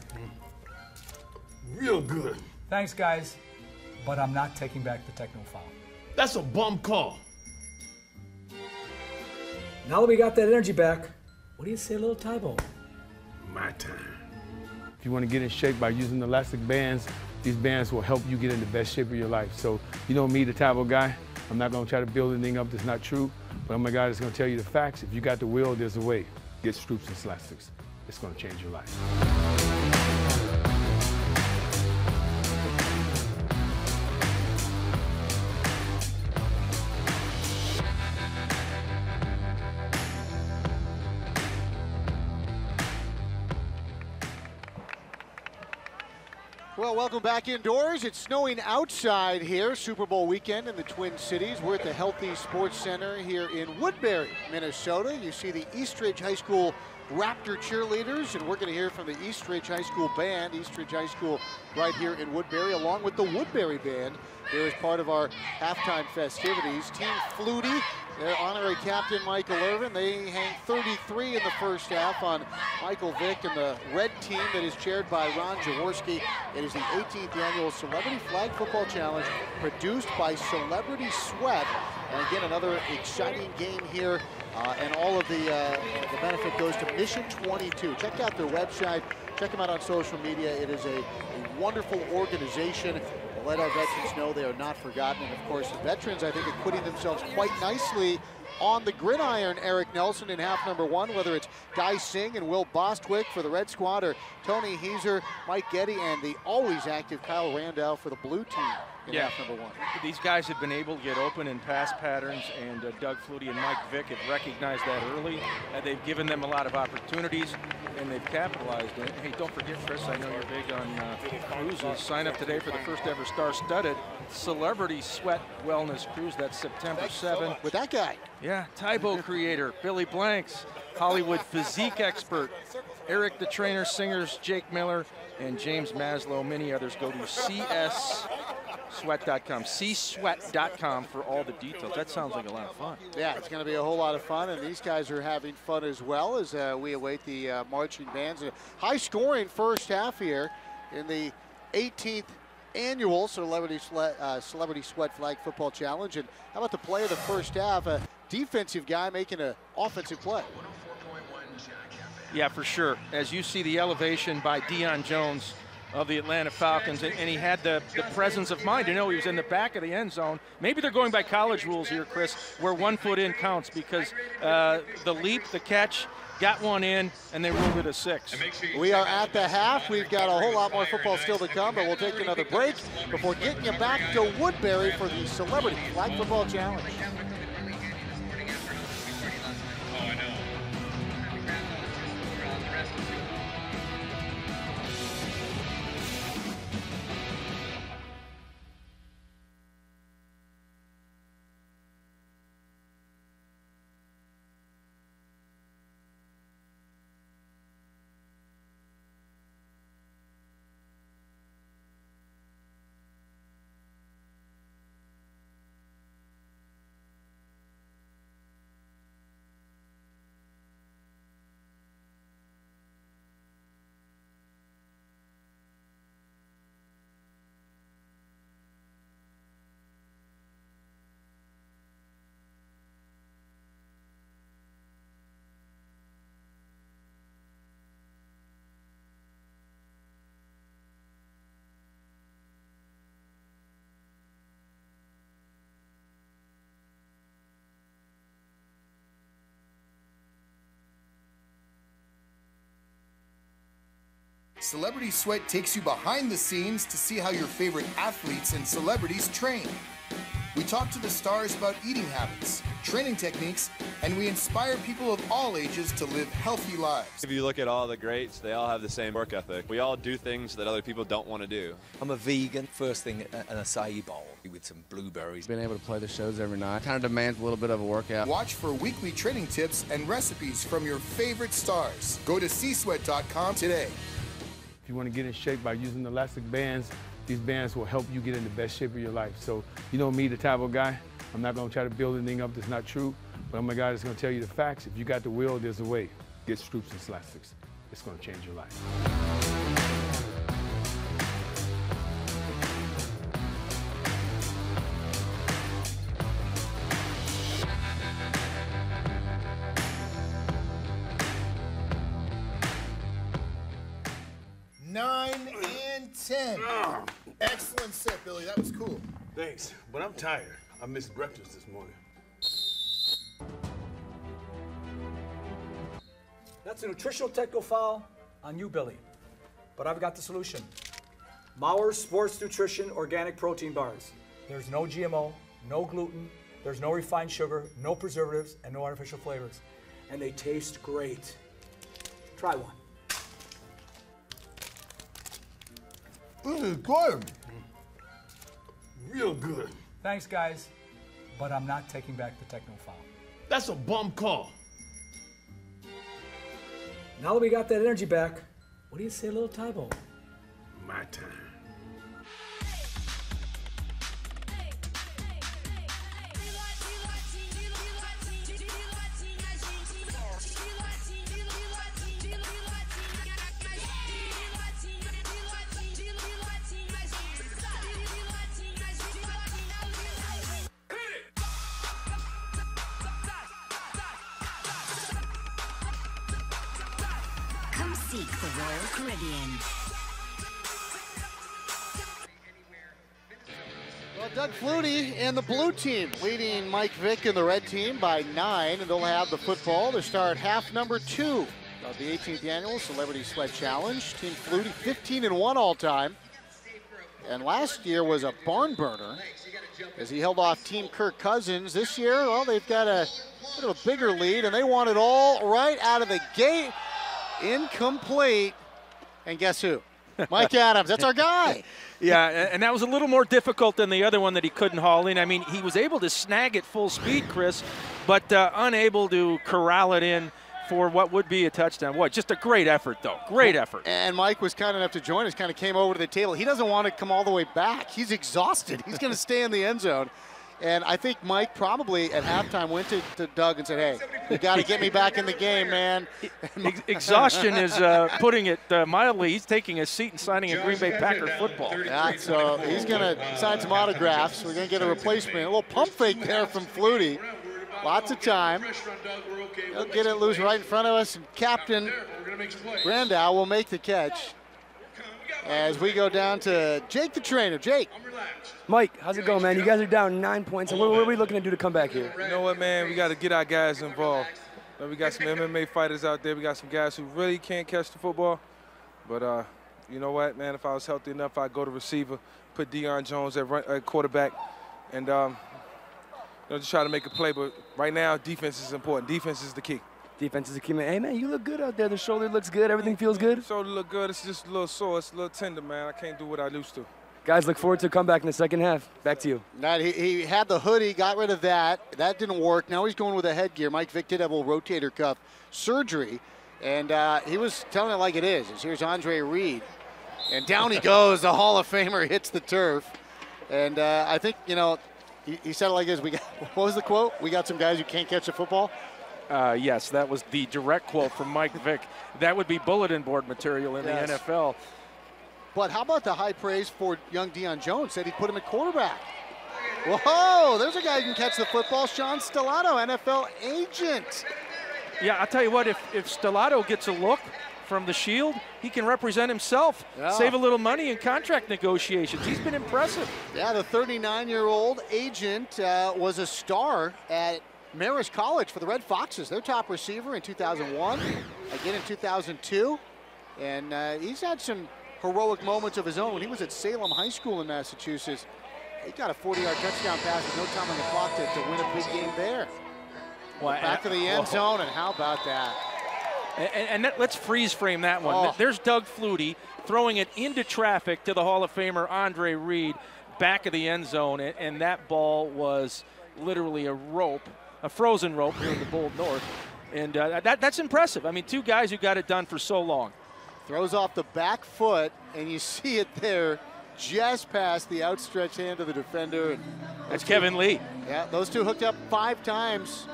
Real good. Thanks, guys, but I'm not taking back the techno foul. That's a bum call. Now that we got that energy back, what do you say, little Tybo? My time. If you want to get in shape by using elastic bands, these bands will help you get in the best shape of your life. So, you know me, the Tybo guy, I'm not going to try to build anything up that's not true, but I'm a guy that's going to tell you the facts. If you got the will, there's a way. Get Stroops and Slastics. It's going to change your life. Well, welcome back indoors. It's snowing outside here, Super Bowl weekend in the Twin Cities. We're at the Healthy Sports Center here in Woodbury, Minnesota. You see the Eastridge High School Raptor cheerleaders, and we're going to hear from the Eastridge High School band, Eastridge High School right here in Woodbury, along with the Woodbury band here as part of our halftime festivities. Team Flutie, their honorary captain, Michael Irvin, they hang 33 in the first half on Michael Vick and the red team that is chaired by Ron Jaworski. It is the 18th annual Celebrity Flag Football Challenge produced by Celebrity Sweat. And again, another exciting game here. And all of the benefit goes to Mission 22. Check out their website. Check them out on social media. It is a wonderful organization. Let our veterans know they are not forgotten. And of course, the veterans, I think, acquitting themselves quite nicely on the gridiron. Eric Nelson in half number one, whether it's Guy Singh and Will Bostwick for the Red Squad, or Tony Heiser, Mike Getty, and the always active Kyle Randall for the blue team in half number one. These guys have been able to get open in pass patterns, and Doug Flutie and Mike Vick have recognized that early. They've given them a lot of opportunities, and they've capitalized on it. Hey, don't forget, Chris, I know you're big on cruises. Sign up today for the first ever star-studded Celebrity Sweat Wellness Cruise. That's September 7th. With that guy. Yeah, Tybo creator, Billy Blanks, Hollywood physique expert, Eric the trainer, singers, Jake Miller, and James Maslow, many others. Go to csweat.com, csweat.com for all the details. That sounds like a lot of fun. Yeah, it's going to be a whole lot of fun, and these guys are having fun as well as we await the marching bands. A high-scoring first half here in the 18th annual Celebrity Sweat Flag Football Challenge. And how about the play of the first half? A defensive guy making an offensive play. Yeah, for sure. As you see the elevation by Deion Jones of the Atlanta Falcons, and he had the presence of mind to know he was in the back of the end zone. Maybe they're going by college rules here, Chris, where 1 foot in counts, because the leap, the catch, got one in, and they ruled it a 6. We are at the half. We've got a whole lot more football still to come, but we'll take another break before getting you back to Woodbury for the Celebrity Flag Football Challenge. Celebrity Sweat takes you behind the scenes to see how your favorite athletes and celebrities train. We talk to the stars about eating habits, training techniques, and we inspire people of all ages to live healthy lives. If you look at all the greats, they all have the same work ethic. We all do things that other people don't want to do. I'm a vegan. First thing, an acai bowl with some blueberries. Being able to play the shows every night kind of demands a little bit of a workout. Watch for weekly training tips and recipes from your favorite stars. Go to csweat.com today. If you want to get in shape by using elastic bands, these bands will help you get in the best shape of your life. So, you know me, the type of guy, I'm not going to try to build anything up that's not true, but I'm a guy that's going to tell you the facts. If you got the will, there's a way. Get Stroops and Elastics. It's going to change your life. Nine and 10. Excellent set, Billy. That was cool. Thanks, but I'm tired. I missed breakfast this morning. That's a nutritional technical foul on you, Billy. But I've got the solution. Mauer's Sports Nutrition Organic Protein Bars. There's no GMO, no gluten, there's no refined sugar, no preservatives, and no artificial flavors. And they taste great. Try one. This is good. Real good. Thanks, guys. But I'm not taking back the techno foul. That's a bum call. Now that we got that energy back, what do you say, little Tybo? My time. Come seek the Royal Caribbean. Well, Doug Flutie and the blue team leading Mike Vick and the red team by 9, and they'll have the football to start half number 2 of the 18th annual Celebrity Sled Challenge. Team Flutie 15-1 all time, and last year was a barn burner as he held off Team Kirk Cousins. This year, well, they've got a bit of a bigger lead, and they want it all right out of the gate. Incomplete, and guess who? Mike Adams, that's our guy. Yeah, and that was a little more difficult than the other one that he couldn't haul in. I mean, he was able to snag it full speed, Chris, but unable to corral it in for what would be a touchdown. What, just a great effort, though. Great effort. And Mike was kind enough to join us, kind of came over to the table. He doesn't want to come all the way back. He's exhausted. He's going to stay in the end zone. And I think Mike probably at halftime went to Doug and said, hey, you got to get me back in the game, man. Exhaustion is putting it mildly. He's taking a seat and signing a Green Bay Packer football. Yeah, so he's going to sign some autographs. We're going to get a replacement. A little pump fake there from Flutie. Lots of time. He'll get it loose right in front of us. And Captain Brandow will make the catch as we go down to Jake the trainer. Jake. Mike, how's it going, man? You guys are down 9 points. And what are we looking to do to come back here? You know what, man? We got to get our guys involved. We got some MMA fighters out there. We got some guys who really can't catch the football. But you know what, man? If I was healthy enough, I'd go to receiver, put Deion Jones at quarterback, and just try to make a play. But right now, defense is important. Defense is the key. Defense is the key, man. Hey, man, you look good out there. The shoulder looks good. Everything feels good. The shoulder look good. It's just a little sore. It's a little tender, man. I can't do what I used to. Guys, look forward to a comeback in the second half. Back to you. He had the hoodie, got rid of that. That didn't work. Now he's going with a headgear. Mike Vick did have a little rotator cuff surgery, and he was telling it like it is. Here's Andre Reed, and down he goes. The Hall of Famer hits the turf, and I think, you know, he said it like this. What was the quote? We got some guys who can't catch the football. Yes, that was the direct quote from Mike Vick. That would be bulletin board material in the NFL. But how about the high praise for young Deion Jones? Said he'd put him at quarterback. Whoa, there's a guy who can catch the football. Sean Stellato, NFL agent. Yeah, I'll tell you what, if Stellato gets a look from the Shield, he can represent himself, save a little money in contract negotiations. He's been impressive. Yeah, the 39-year-old agent was a star at Marist College for the Red Foxes, their top receiver in 2001, again in 2002. And he's had some heroic moments of his own. When he was at Salem High School in Massachusetts, he got a 40-yard touchdown pass with no time on the clock to win a big game there. Well, back to the end zone, and how about that? And let's freeze frame that one. Oh. There's Doug Flutie throwing it into traffic to the Hall of Famer Andre Reed, back of the end zone, and that ball was literally a rope, a frozen rope here in the Bold North. And that's impressive. I mean, two guys who got it done for so long. Throws off the back foot, and you see it there just past the outstretched hand of the defender. That's Kevin Lee. Yeah, those two hooked up 5 times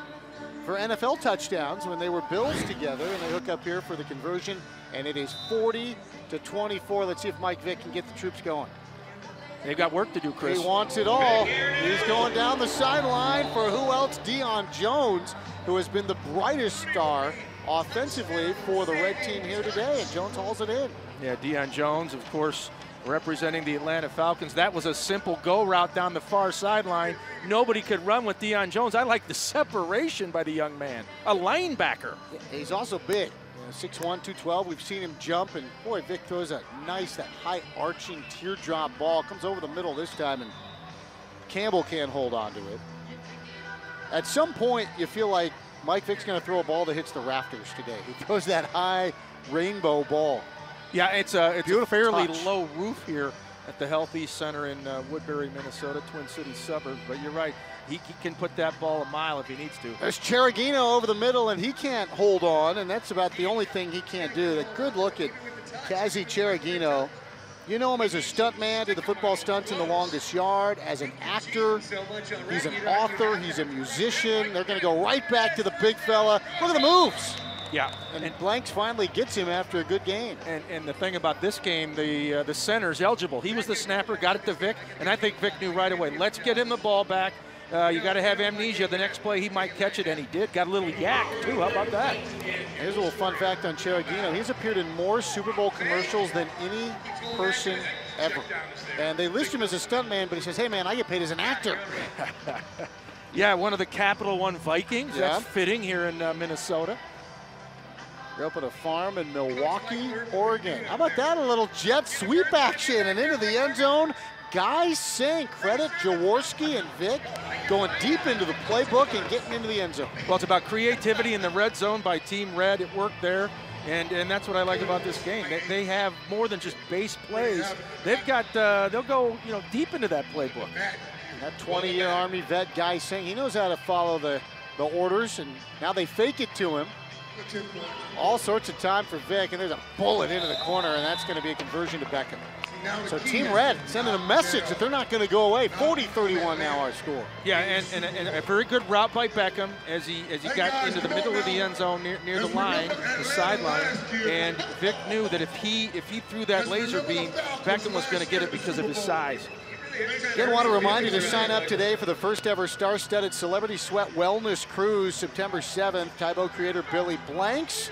for NFL touchdowns when they were Bills together, and they hook up here for the conversion, and it is 40-24. Let's see if Mike Vick can get the troops going. They've got work to do, Chris. He wants it all. He's going down the sideline for who else? Deion Jones, who has been the brightest star offensively for the red team here today, and Jones hauls it in. Yeah, Deion Jones, of course, representing the Atlanta Falcons. That was a simple go route down the far sideline. Nobody could run with Deion Jones. I like the separation by the young man, a linebacker. He's also big. 6'1", 212. We've seen him jump, and boy, Vick throws a nice, that high arching teardrop ball. Comes over the middle this time, and Campbell can't hold on to it. At some point, you feel like Mike Vick's going to throw a ball that hits the rafters today. He throws that high rainbow ball. Yeah, it's a fairly low roof here at the Health East Center in Woodbury, Minnesota, Twin Cities suburb. But you're right, he can put that ball a mile if he needs to. There's Cheragino over the middle, and he can't hold on, and that's about the only thing he can't do. A good look at Kazi Cheragino. You know him as a stuntman, did the football stunts in The Longest Yard. As an actor, he's an author, he's a musician. They're going to go right back to the big fella. Look at the moves. Yeah, and Blanks finally gets him after a good game. And the thing about this game, the center's eligible. He was the snapper, got it to Vick, and I think Vick knew right away, let's get him the ball back. You got to have amnesia. The next play, he might catch it, and he did. Got a little yak, too. How about that? Here's a little fun fact on Cheragino. He's appeared in more Super Bowl commercials than any person ever. And they list him as a stuntman, but he says, hey, man, I get paid as an actor. Yeah, one of the Capital One Vikings. Yeah. That's fitting here in Minnesota. Grew up at a farm in Milwaukee, Oregon. How about that? A little jet sweep action and into the end zone. Guy Sink, credit Jaworski and Vick going deep into the playbook and getting into the end zone. Well, it's about creativity in the red zone by Team Red. It worked there, and that's what I like about this game. They have more than just base plays. They've got they'll go deep into that playbook. That 20-year Army vet, Guy Sink, he knows how to follow the orders, and now they fake it to him. All sorts of time for Vick, and there's a bullet into the corner, and that's going to be a conversion to Beckham. So Team Red sending a message that they're not going to go away. 40-31 now our score. Yeah, and a very good route by Beckham as he got into the middle of the end zone near the line, the sideline, and Vick knew that if he threw that laser beam, Beckham was going to get it because of his size. Again, want to remind you to sign up today for the first ever star-studded Celebrity Sweat Wellness Cruise, September 7th. Tybo creator Billy Blanks,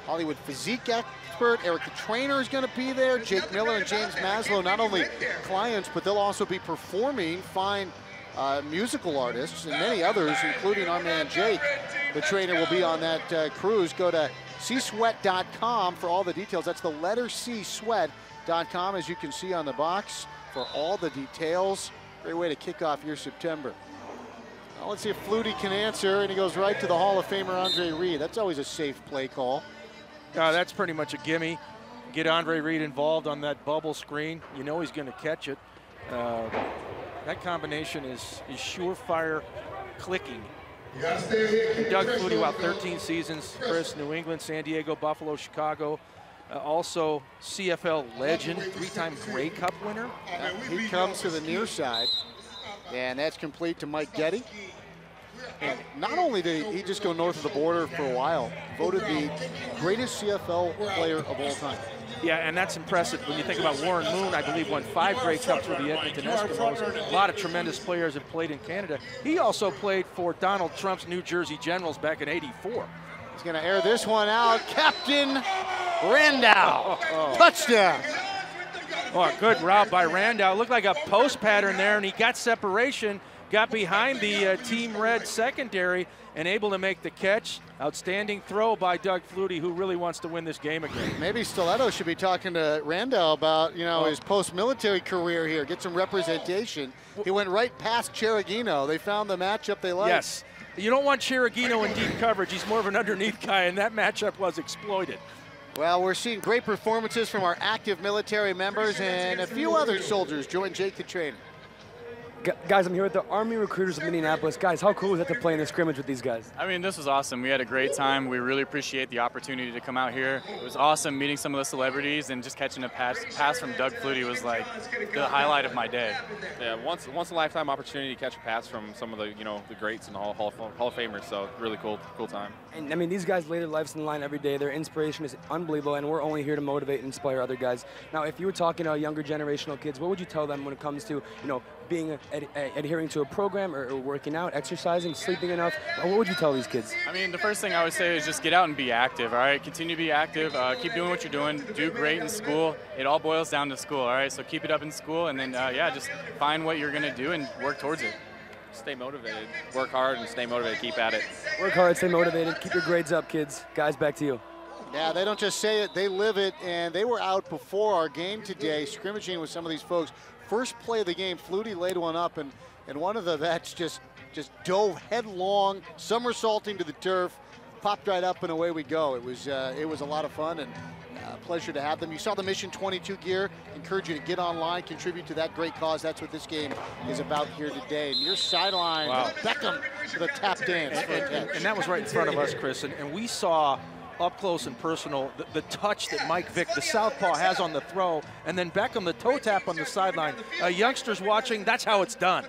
Hollywood physique expert Eric the Trainer is going to be there. Jake Miller and James Maslow, not only clients, but they'll also be performing fine musical artists and many others, including our man Jake. The Trainer will be on that cruise. Go to csweat.com for all the details. That's the letter C, sweat.com, as you can see on the box, for all the details. Great way to kick off your September. Now let's see if Flutie can answer, and he goes right to the Hall of Famer Andre Reed. That's always a safe play call. That's pretty much a gimme. Get Andre Reed involved on that bubble screen. You know he's going to catch it. That combination is surefire clicking. Doug Flutie, about 13 seasons. Chris, New England, San Diego, Buffalo, Chicago. Also CFL legend, 3-time Grey Cup winner. He comes to the near side, and that's complete to Mike Getty. And not only did he just go north of the border for a while, voted the greatest CFL player of all time. Yeah, and that's impressive when you think about Warren Moon. I believe won 5 Grey Cups with the Edmonton Eskimos. A lot of tremendous players have played in Canada. He also played for Donald Trump's New Jersey Generals back in '84. He's going to air this one out. Captain Randall. Touchdown. Oh, good route by Randall. Looked like a post pattern there, and he got separation. got behind the Team Red secondary and able to make the catch. Outstanding throw by Doug Flutie, who really wants to win this game again. Maybe Stiletto should be talking to Randall about, you know, his post-military career here, get some representation. He went right past Cheragino. They found the matchup they liked. Yes. You don't want Cheragino in deep coverage. He's more of an underneath guy, and that matchup was exploited. Well, we're seeing great performances from our active military members, and a few other soldiers join Jake the trainer. Guys, I'm here with the Army recruiters of Minneapolis. Guys, how cool is that to play in the scrimmage with these guys? I mean, this was awesome. We had a great time. We really appreciate the opportunity to come out here. It was awesome meeting some of the celebrities, and just catching a pass from Doug Flutie was like the highlight of my day. Yeah, once in a lifetime opportunity to catch a pass from some of the the greats and Hall of Famers. So really cool time. And I mean, these guys lay their lives on the line every day. Their inspiration is unbelievable, and we're only here to motivate and inspire other guys. Now, if you were talking to younger generational kids, what would you tell them when it comes to being adhering to a program or working out, exercising, sleeping enough? What would you tell these kids? I mean, the first thing I would say is just get out and be active, all right? Continue to be active. Keep doing what you're doing. Do great in school. It all boils down to school, all right? So keep it up in school, and then, just find what you're going to do and work towards it. Stay motivated. Work hard and stay motivated. Keep at it. Work hard, stay motivated. Keep your grades up, kids. Guys, back to you. Yeah, they don't just say it, they live it, and they were out before our game today, scrimmaging with some of these folks. First play of the game, Flutie laid one up, and one of the vets just dove headlong, somersaulting to the turf, popped right up, and away we go. It was a lot of fun, and a pleasure to have them. You saw the Mission 22 gear. Encourage you to get online, contribute to that great cause. That's what this game is about here today. Near sideline, Beckham with a tap dance. And that was right in front of us, Chris, and we saw up close and personal the touch that Mike Vick, the southpaw, has on the throw, and then Beckham, the toe tap on the sideline. Youngsters watching, that's how it's done.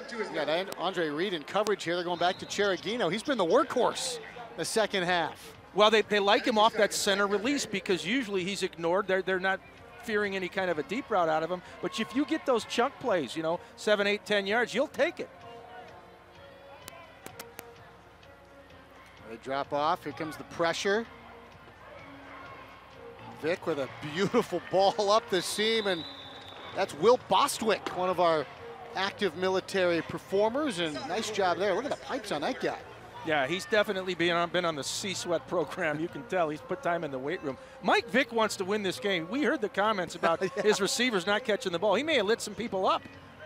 You got Andre Reed in coverage here. They're going back to Cheragino. He's been the workhorse the second half. Well, they like him off that center release because usually he's ignored. They're not fearing any kind of a deep route out of him. But if you get those chunk plays, 7, 8, 10 yards, you'll take it. They drop off. Here comes the pressure. Vick with a beautiful ball up the seam, and that's Will Bostwick, one of our active military performers, and nice job there. Look at the pipes on that guy. Yeah, he's definitely been on the C-Sweat program. You can tell he's put time in the weight room. Mike Vick wants to win this game. We heard the comments about his receivers not catching the ball. He may have lit some people up.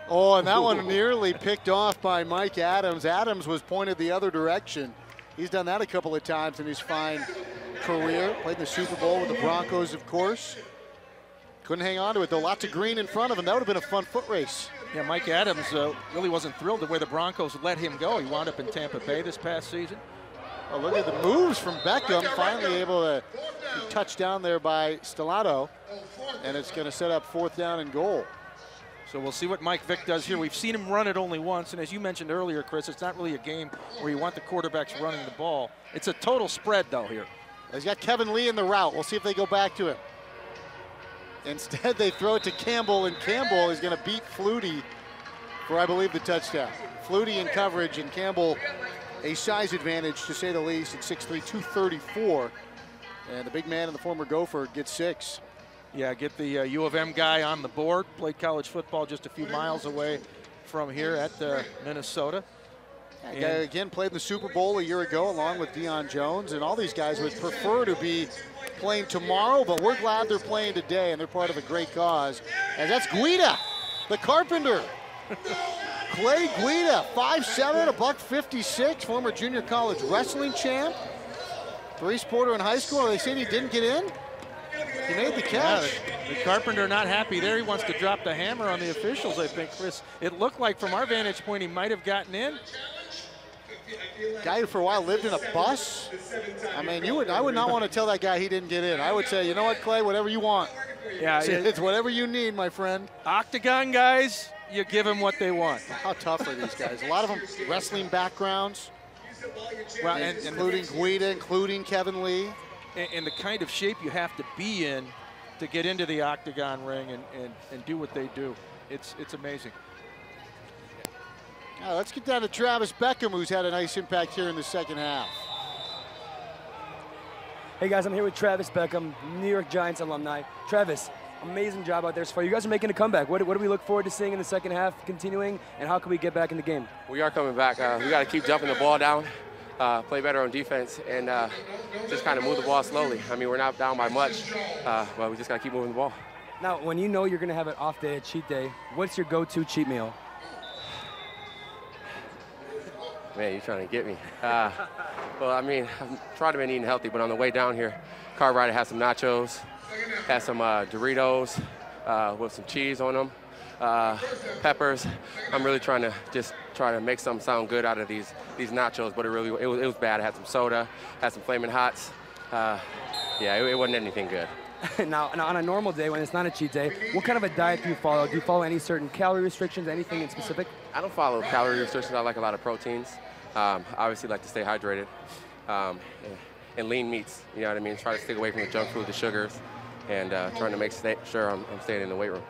Oh, and that one nearly picked off by Mike Adams. Adams was pointed the other direction. He's done that a couple of times in his fine career. Played in the Super Bowl with the Broncos, of course. Couldn't hang on to it, though. Lots of green in front of him. That would have been a fun foot race. Yeah, Mike Adams really wasn't thrilled the way the Broncos let him go. He wound up in Tampa Bay this past season. Oh, look at the moves from Beckham. Finally able to be touched down there by Stellato. And it's going to set up 4th down and goal. So we'll see what Mike Vick does here. We've seen him run it only once, and as you mentioned earlier, Chris, it's not really a game where you want the quarterbacks running the ball. It's a total spread, though, here. He's got Kevin Lee in the route. We'll see if they go back to him. Instead, they throw it to Campbell, and Campbell is going to beat Flutie for, I believe, the touchdown. Flutie in coverage, and Campbell a size advantage, to say the least, at 6'3", 234. And the big man and the former Gopher gets 6. Yeah, get the U of M guy on the board. Played college football just a few miles away from here at Minnesota. Yeah, guy again played in the Super Bowl a year ago along with Deion Jones, and all these guys would prefer to be playing tomorrow, but we're glad they're playing today, and they're part of a great cause. And that's Guida, the carpenter. Clay Guida, 5'7", $156, former junior college wrestling champ. Three-sporter in high school. Are they saying he didn't get in? He made the catch. Yeah, the carpenter not happy there. He wants to drop the hammer on the officials, I think, Chris. It looked like from our vantage point he might have gotten in. Guy who for a while lived in a bus. I mean, I would not want to tell that guy he didn't get in. I would say, you know what, Clay, whatever you want. Yeah, it's whatever you need, my friend. Octagon guys, you give them what they want. How tough are these guys? A lot of them wrestling backgrounds. Well, including Guida, including Kevin Lee. And the kind of shape you have to be in to get into the octagon ring and do what they do. It's amazing. Now let's get down to Travis Beckham, who's had a nice impact here in the second half. Hey guys, I'm here with Travis Beckham, New York Giants alumni. Travis, amazing job out there so far. You guys are making a comeback. What do we look forward to seeing in the second half continuing, and how can we get back in the game? We are coming back. We got to keep jumping the ball down, play better on defense, and just kind of move the ball slowly. I mean, we're not down by much, but we just got to keep moving the ball. Now, when you know you're going to have an off day, a cheat day, what's your go-to cheat meal? Man, you're trying to get me. Well, I mean, I'm trying to be eating healthy, but on the way down here, car ride had some nachos, had some Doritos with some cheese on them, peppers. I'm really trying to make something sound good out of these nachos, but it was bad. I had some soda, had some Flamin' Hots. Yeah, it wasn't anything good. Now, on a normal day, when it's not a cheat day, what kind of a diet do you follow? Do you follow any certain calorie restrictions, anything in specific? I don't follow calorie restrictions. I like a lot of proteins. Obviously, like to stay hydrated. And lean meats, you know what I mean? Try to stick away from the junk food, the sugars, and trying to make sure I'm staying in the weight room.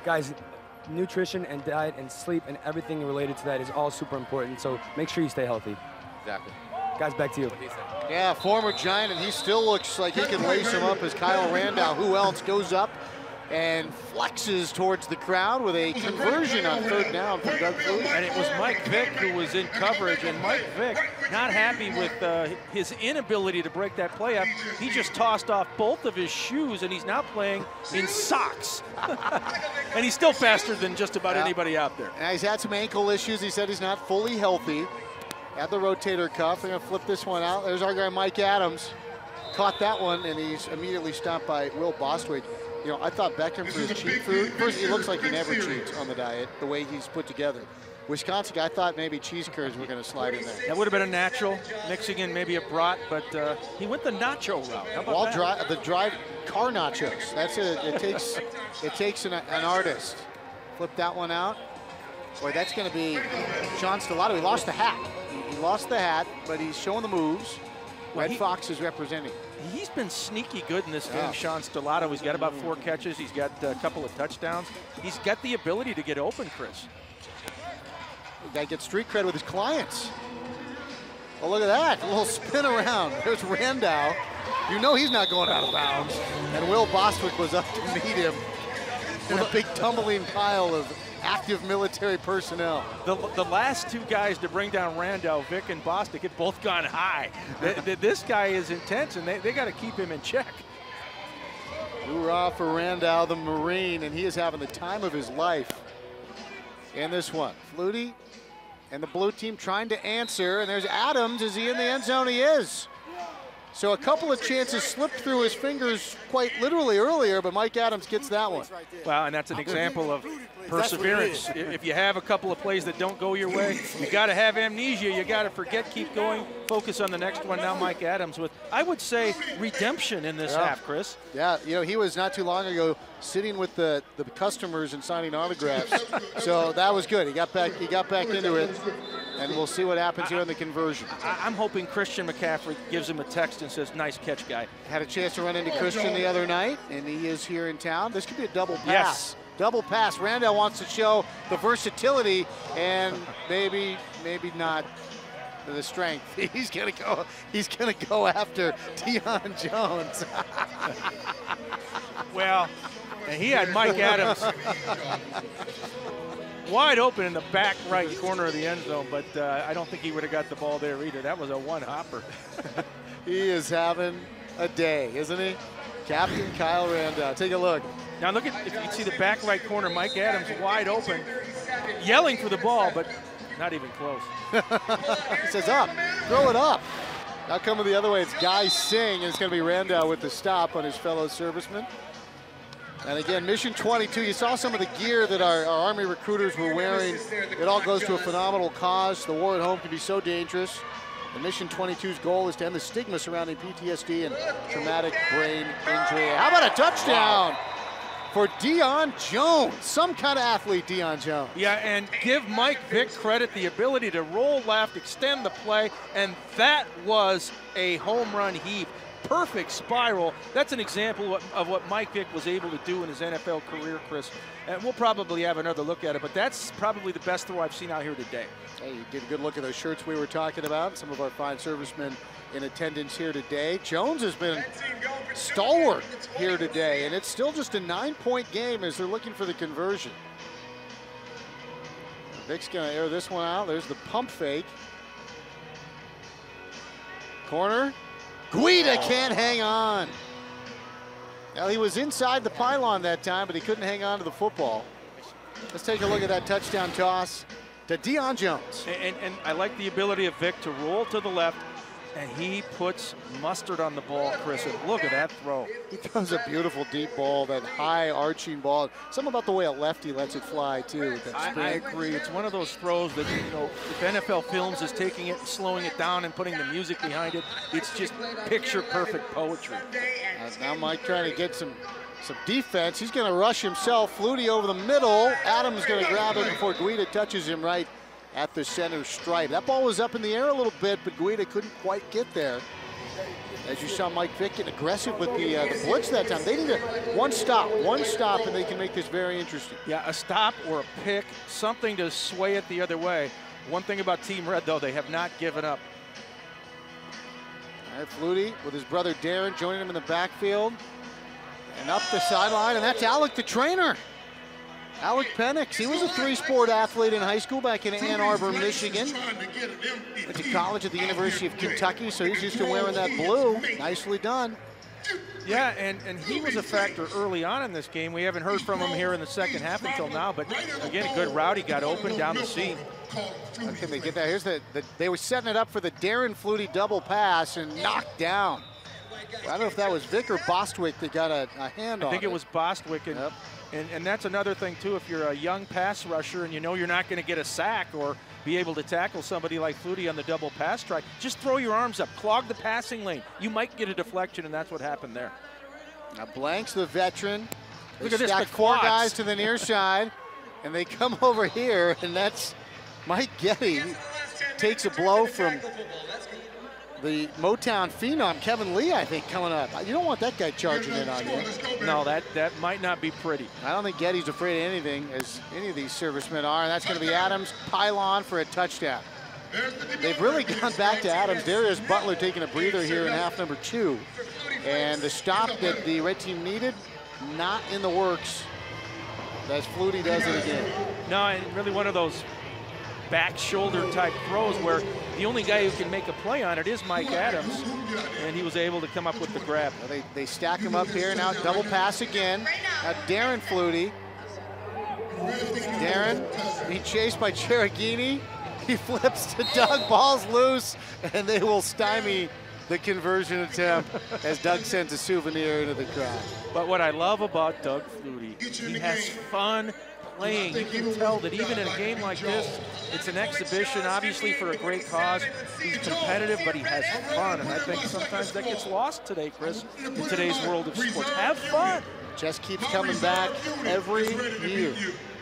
Guys, nutrition and diet and sleep and everything related to that is all super important, so make sure you stay healthy. Exactly. Guys, back to you. Yeah, former Giant, and he still looks like he can lace him up as Kyle Randall, who else, goes up and flexes towards the crowd with a conversion on 3rd down from Doug Flutie. And it was Mike Vick who was in coverage, and Mike Vick not happy with his inability to break that play up. He just tossed off both of his shoes, and he's now playing in socks. And he's still faster than just about anybody out there. And he's had some ankle issues. He said he's not fully healthy. Had the rotator cuff. They're going to flip this one out. There's our guy Mike Adams. Caught that one, and he's immediately stopped by Will Bostwick. You know, I thought Beckham for his cheat food. First, he looks like he never cheats on the diet, the way he's put together. Wisconsin guy, I thought maybe cheese curds were going to slide in there. That would have been a natural, mixing in maybe a brat, but he went the nacho route. How about that? The dry car nachos. That's it. It takes an artist. Flip that one out. Boy, that's going to be Sean Stellato. He lost the hat. He lost the hat, but he's showing the moves. Red Fox is representing. He's been sneaky good in this game, Sean Stellato. He's got about 4 catches. He's got a couple of touchdowns. He's got the ability to get open, Chris. Got to get street cred with his clients. Oh, look at that. A little spin around. There's Randall. You know he's not going out of bounds. And Will Bostwick was up to meet him in a big tumbling pile of active military personnel. The last 2 guys to bring down Randall, Vick and Bostic, have both gone high. This guy is intense, and they got to keep him in check. Hoorah for Randall, the Marine, and he is having the time of his life in this one. Flutie and the blue team trying to answer, and there's Adams. Is he in the end zone? He is. So a couple of chances slipped through his fingers quite literally earlier, but Mike Adams gets that one. Well, and that's an example of perseverance. If you have a couple of plays that don't go your way, you got to have amnesia. You got to forget, keep going, focus on the next one. Now Mike Adams with, I would say, redemption in this half, Chris. Yeah, you know, he was not too long ago sitting with the customers and signing autographs. So that was good. He got back into it, and we'll see what happens here in the conversion. I'm hoping Christian McCaffrey gives him a text and says, nice catch, guy. Had a chance to run into Christian the other night, and he is here in town. This could be a double pass. Yes. Double pass. Randall wants to show the versatility and maybe not the strength. He's gonna go after Deion Jones. Well, and he had Mike Adams wide open in the back right corner of the end zone, but I don't think he would have got the ball there either. That was a one-hopper. He is having a day, isn't he? Captain Kyle Randall. Take a look. Now look at, if you can see the back right corner, Mike Adams wide open, yelling for the ball, but not even close. He says up, throw it up. Now coming the other way, it's Guy Singh, and it's going to be Randall with the stop on his fellow serviceman. And again, Mission 22, you saw some of the gear that our Army recruiters were wearing. It all goes to a phenomenal cause. The war at home can be so dangerous. The Mission 22's goal is to end the stigma surrounding PTSD and traumatic brain injury. How about a touchdown for Deion Jones? Some kind of athlete, Deion Jones. Yeah, and give Mike Vick credit, the ability to roll left, extend the play, and that was a home run heave. perfect spiral. That's an example of what Mike Vick was able to do in his NFL career, Chris. And we'll probably have another look at it, but that's probably the best throw I've seen out here today. Hey, you get a good look at those shirts we were talking about. Some of our fine servicemen in attendance here today. Jones has been stalwart here today, and it's still just a 9-point game as they're looking for the conversion. Vick's going to air this one out. There's the pump fake. Corner. Guida can't hang on. Now, he was inside the pylon that time, but he couldn't hang on to the football. Let's take a look at that touchdown toss to Deion Jones. And I like the ability of Vick to roll to the left, and he puts mustard on the ball, Chris. And look at that throw. He throws a beautiful deep ball, that high arching ball. Something about the way a lefty lets it fly, too. With that I agree. It's one of those throws that, you know, if NFL Films is taking it and slowing it down and putting the music behind it, it's just picture-perfect poetry. Now Mike trying to get some defense. He's going to rush himself. Flutie over the middle. Adams going to grab it before Guida touches him right at the center stripe. That ball was up in the air a little bit, but Guida couldn't quite get there. As you saw Mike Vick get aggressive with the blitz that time. They need one stop, and they can make this very interesting. Yeah, a stop or a pick, something to sway it the other way. One thing about Team Red, though, they have not given up. All right, Flutie with his brother Darren joining him in the backfield. And up the sideline, and that's Alec the trainer. Alec Penix, he was a three-sport athlete in high school back in Ann Arbor, Michigan. Went to college at the University of Kentucky, so he's used to wearing that blue. Nicely done. Yeah, and he was a factor early on in this game. We haven't heard from him here in the second half until now, but again, a good route. He got open down the seam. How can they get that? Here's they were setting it up for the Darren Flutie double pass and knocked down. I don't know if that was Vick or Bostwick that got a hand on it. I think it was Bostwick, and that's another thing too. If you're a young pass rusher and you know you're not going to get a sack or be able to tackle somebody like Flutie on the double pass try, just throw your arms up, clog the passing lane. You might get a deflection, and that's what happened there. Now Blanks, the veteran. Look at this, stack four guys to the near side, and they come over here, and that's Mike Getty takes a blow from the Motown phenom, Kevin Lee, I think, coming up. You don't want that guy charging in on you. No, that might not be pretty. I don't think Getty's afraid of anything, as any of these servicemen are, and that's going to be Adams, pylon for a touchdown. They've really gone back to Adams. Darius Butler taking a breather here in half number 2. And the stop that the red team needed, not in the works, as Flutie does it again. No, and really one of those back shoulder type throws where the only guy who can make a play on it is Mike Adams, and he was able to come up with the grab. Well, they stack him up here, now double pass again. Now Darren Flutie. Darren being chased by Cheragini. He flips to Doug, ball's loose, and they will stymie the conversion attempt as Doug sends a souvenir into the crowd. But what I love about Doug Flutie, he has fun playing. You can tell that even in a game like this, it's an exhibition, obviously for a great cause. He's competitive, but he has fun, and I think sometimes that gets lost today, Chris, in today's world of sports. Have fun. Just keeps coming back every year.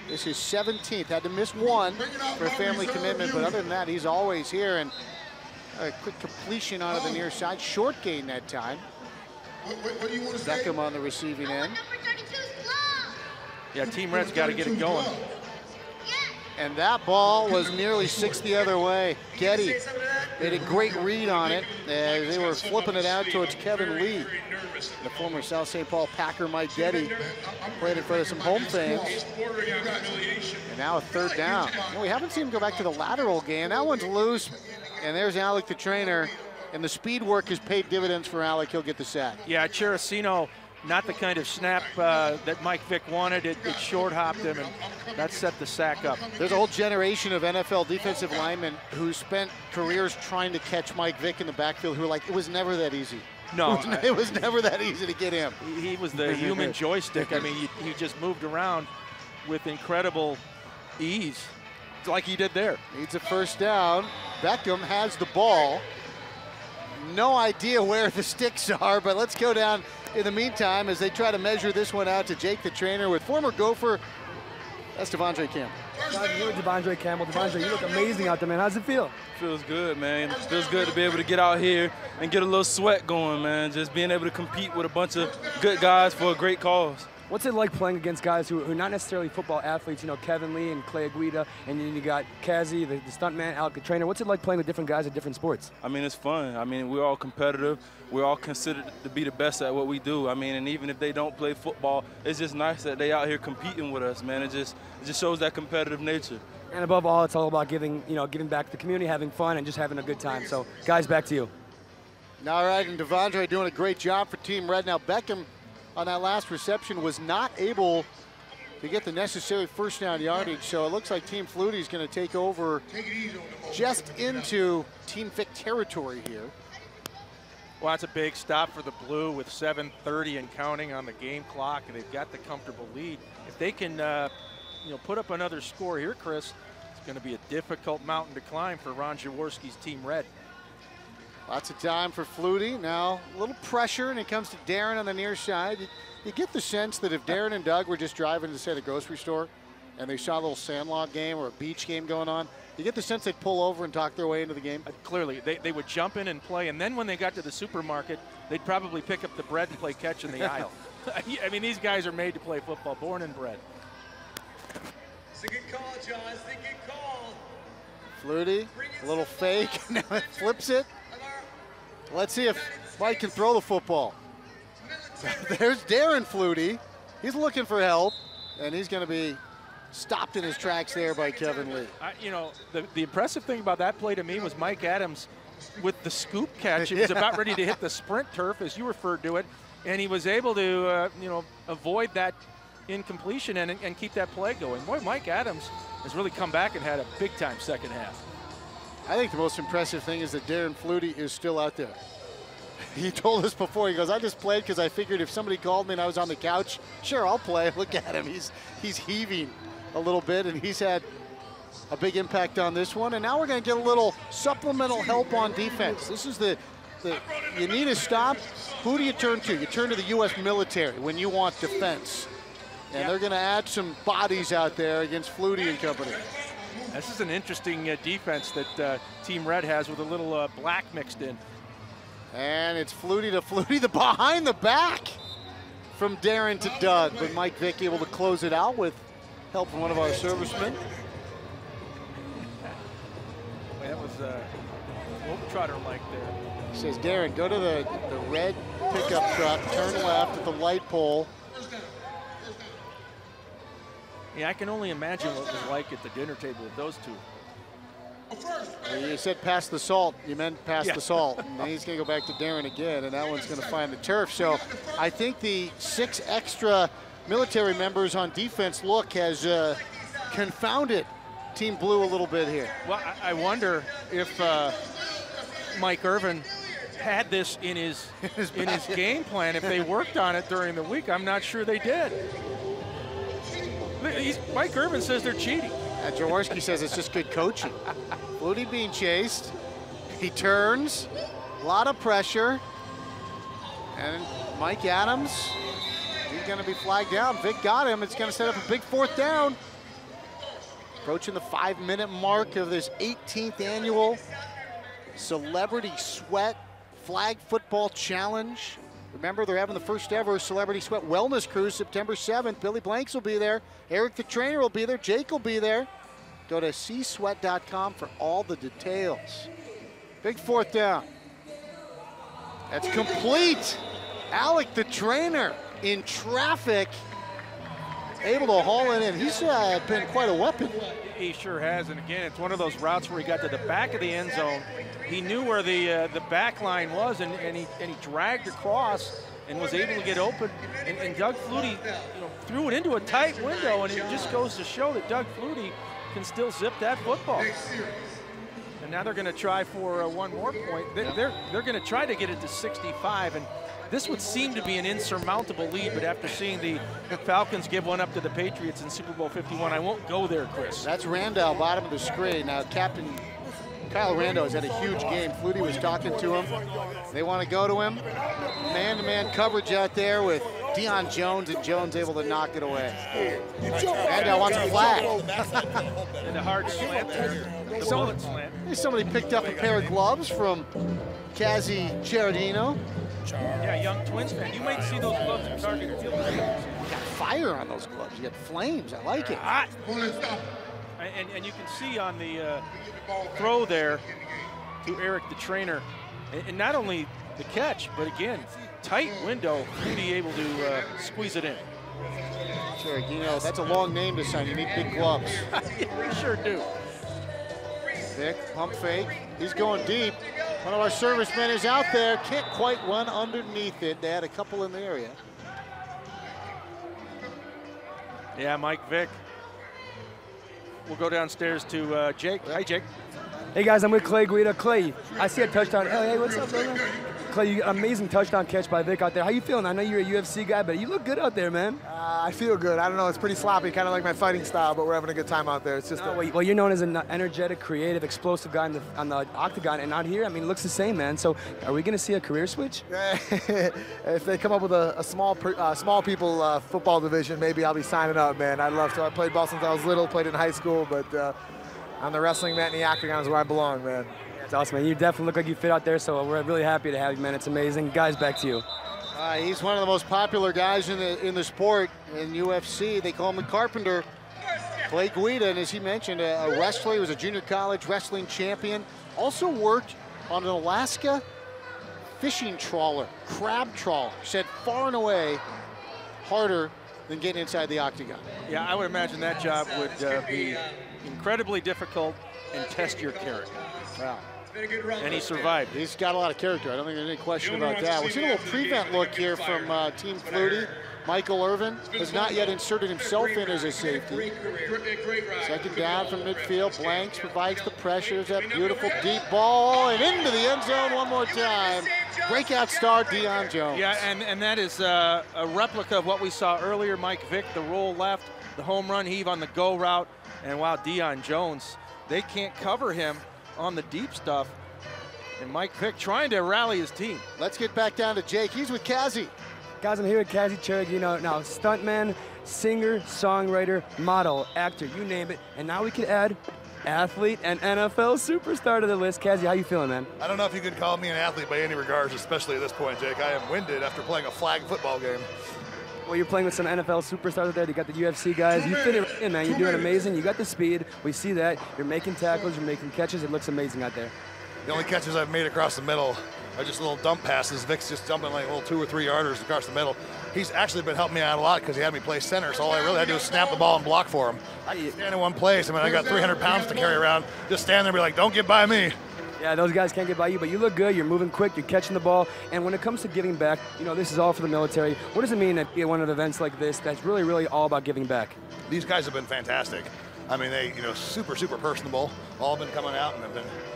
This is 17th. Had to miss one for a family commitment, but other than that, he's always here. And a quick completion out of the near side. Short gain that time. Beckham on the receiving end. Yeah, Team Red's got to get it going. And that ball was nearly 6 the other way. Getty made a great read on it as they were flipping it out towards Kevin Lee. The former South St. Paul Packer Mike Getty played in front of some home fans. And now a third down. Well, we haven't seen him go back to the lateral game. That one's loose. And there's Alec the trainer. And the speed work has paid dividends for Alec. He'll get the sack. Yeah, Cherasino, not the kind of snap that Mike Vick wanted. It short hopped him, and that set the sack up. There's a whole generation of NFL defensive linemen who spent careers trying to catch Mike Vick in the backfield who were like, it was never that easy. No. It was never that easy to get him. He was the human joystick. I mean, he just moved around with incredible ease, like he did there. Needs a first down. Beckham has the ball. No idea where the sticks are, but let's go down in the meantime as they try to measure this one out to Jake the trainer with former Gopher. That's Devondre Campbell. Guys, you're with Devondre Campbell. Devondre, you look amazing out there, man. How's it feel? Feels good, man. It feels good to be able to get out here and get a little sweat going, man. Just being able to compete with a bunch of good guys for a great cause. What's it like playing against guys who are not necessarily football athletes, you know, Kevin Lee and Clay Aguida, and then you got Kazi, the stuntman, Alec, the trainer. What's it like playing with different guys at different sports? I mean, it's fun. I mean, we're all competitive. We're all considered to be the best at what we do. I mean, and even if they don't play football, it's just nice that they out here competing with us, man. It just shows that competitive nature. And above all, it's all about giving back to the community, having fun, and just having a good time. So, guys, back to you. All right, and Devondre doing a great job for Team Red. Now, Beckham on that last reception was not able to get the necessary first down yardage, so it looks like Team Flutie is going to take over just into Team Vick territory here. Well, that's a big stop for the Blue with 7:30 and counting on the game clock, and they've got the comfortable lead. If they can put up another score here, Chris, it's going to be a difficult mountain to climb for Ron Jaworski's Team Red. Lots of time for Flutie. Now, a little pressure, and it comes to Darren on the near side. You get the sense that if Darren and Doug were just driving to, say, the grocery store, and they saw a little sandlot game or a beach game going on, you get the sense they'd pull over and talk their way into the game? Clearly, they would jump in and play, and then when they got to the supermarket, they'd probably pick up the bread and play catch in the aisle. I mean, these guys are made to play football, born and bred. It's a good call, John. It's a good call. Flutie, a little fake, now it flips it. Let's see if Mike can throw the football. There's Darren Flutie. He's looking for help, and he's going to be stopped in his tracks there by Kevin Lee. The impressive thing about that play to me was Mike Adams with the scoop catch. He was about ready to hit the sprint turf, as you referred to it, and he was able to, avoid that incompletion and keep that play going. Boy, Mike Adams has really come back and had a big-time second half. I think the most impressive thing is that Darren Flutie is still out there. He told us before, he goes, I just played because I figured if somebody called me and I was on the couch, sure, I'll play. Look at him. He's heaving a little bit, and he's had a big impact on this one. And now we're going to get a little supplemental help on defense. This is you need a stop. Who do you turn to? You turn to the U.S. military when you want defense. And they're going to add some bodies out there against Flutie and company. This is an interesting defense that Team Red has with a little black mixed in. And it's Flutie to Flutie, the behind the back from Darren to Doug. But Mike Vick able to close it out with help from one of our servicemen. That was Globetrotter-like there. He says, Darren, go to the red pickup truck, turn left at the light pole. Yeah, I can only imagine what it was like at the dinner table with those two. You said pass the salt. You meant pass the salt. And he's going to go back to Darren again, and that one's going to find the turf. So I think the 6 extra military members on defense look has confounded Team Blue a little bit here. Well, I wonder if Mike Irvin had this in his game plan, if they worked on it during the week. I'm not sure they did. Mike Irvin says they're cheating. Jaworski says it's just good coaching. Flutie being chased. He turns. A lot of pressure. And Mike Adams, he's going to be flagged down. Vick got him. It's going to set up a big 4th down. Approaching the 5-minute mark of this 18th annual Celebrity Sweat Flag Football Challenge. Remember, they're having the first ever Celebrity Sweat Wellness Cruise September 7th. Billy Blanks will be there. Eric the trainer will be there. Jake will be there. Go to csweat.com for all the details. Big 4th down. That's complete. Alec the trainer in traffic, able to haul it in. He's been quite a weapon. He sure has, and again, it's one of those routes where he got to the back of the end zone. He knew where the back line was, and he dragged across and was able to get open. And Doug Flutie, threw it into a tight window, and it just goes to show that Doug Flutie can still zip that football. And now they're going to try for one more point. They're going to try to get it to 65, and this would seem to be an insurmountable lead, but after seeing the Falcons give one up to the Patriots in Super Bowl 51, I won't go there, Chris. That's Randall, bottom of the screen. Now, Captain Kyle Rando has had a huge game. Flutie was talking to him. They want to go to him. Man-to-man coverage out there with Deion Jones, and Jones able to knock it away. Randall wants a flag. And a hard slant there. The bullet slant. Somebody picked up a pair of gloves from Kazi Cherardino. Yeah, young Twins fan. You might see those gloves in Target Field. You got fire on those gloves. You got flames. I like it. Hot. And you can see on the throw there to Eric, the trainer, and not only the catch, but again, tight window, Flutie able to squeeze it in. Sure, you know, that's a long name to sign. You need big gloves. We sure do. Vick, pump fake. He's going deep. One of our servicemen is out there. Can't quite run underneath it. They had a couple in the area. Yeah, Mike Vick. We'll go downstairs to Jake. Hi, Jake. Hey guys, I'm with Clay Guida. Clay, I see a touchdown. Hey, what's up, brother? Clay, you got an amazing touchdown catch by Vick out there. How you feeling? I know you're a UFC guy, but you look good out there, man. I feel good. I don't know. It's pretty sloppy, kind of like my fighting style, but we're having a good time out there. It's just. Well, you're known as an energetic, creative, explosive guy on the octagon, and out here, I mean, it looks the same, man. So, are we going to see a career switch? If they come up with a small people football division, maybe I'll be signing up, man. I'd love to. I played ball since I was little, played in high school, but on the wrestling mat and the octagon is where I belong, man. That's awesome, man. You definitely look like you fit out there, so we're really happy to have you, man. It's amazing. Guys, back to you. He's one of the most popular guys in the sport in UFC. They call him the Carpenter. Clay Guida, and as he mentioned, a wrestler. He was a junior college wrestling champion. Also worked on an Alaska fishing trawler, crab trawler. Said far and away harder than getting inside the octagon. Yeah, I would imagine that job would be incredibly difficult and test your character. Wow. And he survived. He's got a lot of character. I don't think there's any question about that. We're seeing a little prevent look here from Team Flutie. Michael Irvin has not yet inserted himself in as a safety. Second down from midfield. Blanks provides the pressure. That beautiful deep ball and into the end zone one more time. Breakout star Deion Jones. Yeah, and that is a replica of what we saw earlier. Mike Vick, the roll left, the home run heave on the go route. And wow, Deion Jones, they can't cover him on the deep stuff. And Mike Vick trying to rally his team. Let's get back down to Jake. He's with Kazi. Guys, I'm here with Kazi Cherardino. Now, stuntman, singer, songwriter, model, actor, you name it. And now we can add athlete and NFL superstar to the list. Kazi, how you feeling, man? I don't know if you could call me an athlete by any regards, especially at this point, Jake. I am winded after playing a flag football game. Well, you're playing with some NFL superstars out there. You got the UFC guys. You fit it right in, man. You're doing amazing. You got the speed. We see that. You're making tackles. You're making catches. It looks amazing out there. The only catches I've made across the middle are just little dump passes. Vick's just dumping like little 2 or 3 yarders across the middle. He's actually been helping me out a lot because he had me play center, so all I really had to do was snap the ball and block for him. I can stand in one place. I mean, I got 300 pounds to carry around. Just stand there and be like, don't get by me. Yeah, those guys can't get by you, but you look good. You're moving quick. You're catching the ball. And when it comes to giving back, you know, this is all for the military. What does it mean at one of the events like this that's really, really all about giving back? These guys have been fantastic. I mean, they, super, super personable. All been coming out and have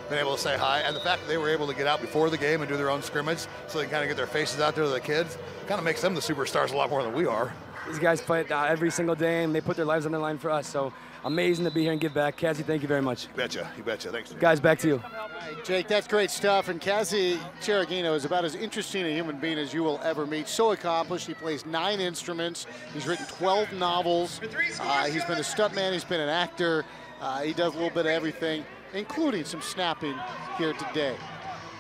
been able to say hi. And the fact that they were able to get out before the game and do their own scrimmage so they can kind of get their faces out there to the kids kind of makes them the superstars a lot more than we are. These guys fight every single day, and they put their lives on the line for us. So amazing to be here and give back. Kazi, thank you very much. You betcha. You betcha. Thanks. Guys, back to you. Jake, that's great stuff. And Kazi Cherardino is about as interesting a human being as you will ever meet. So accomplished. He plays 9 instruments. He's written 12 novels. He's been a stuntman. He's been an actor. He does a little bit of everything, including some snapping here today.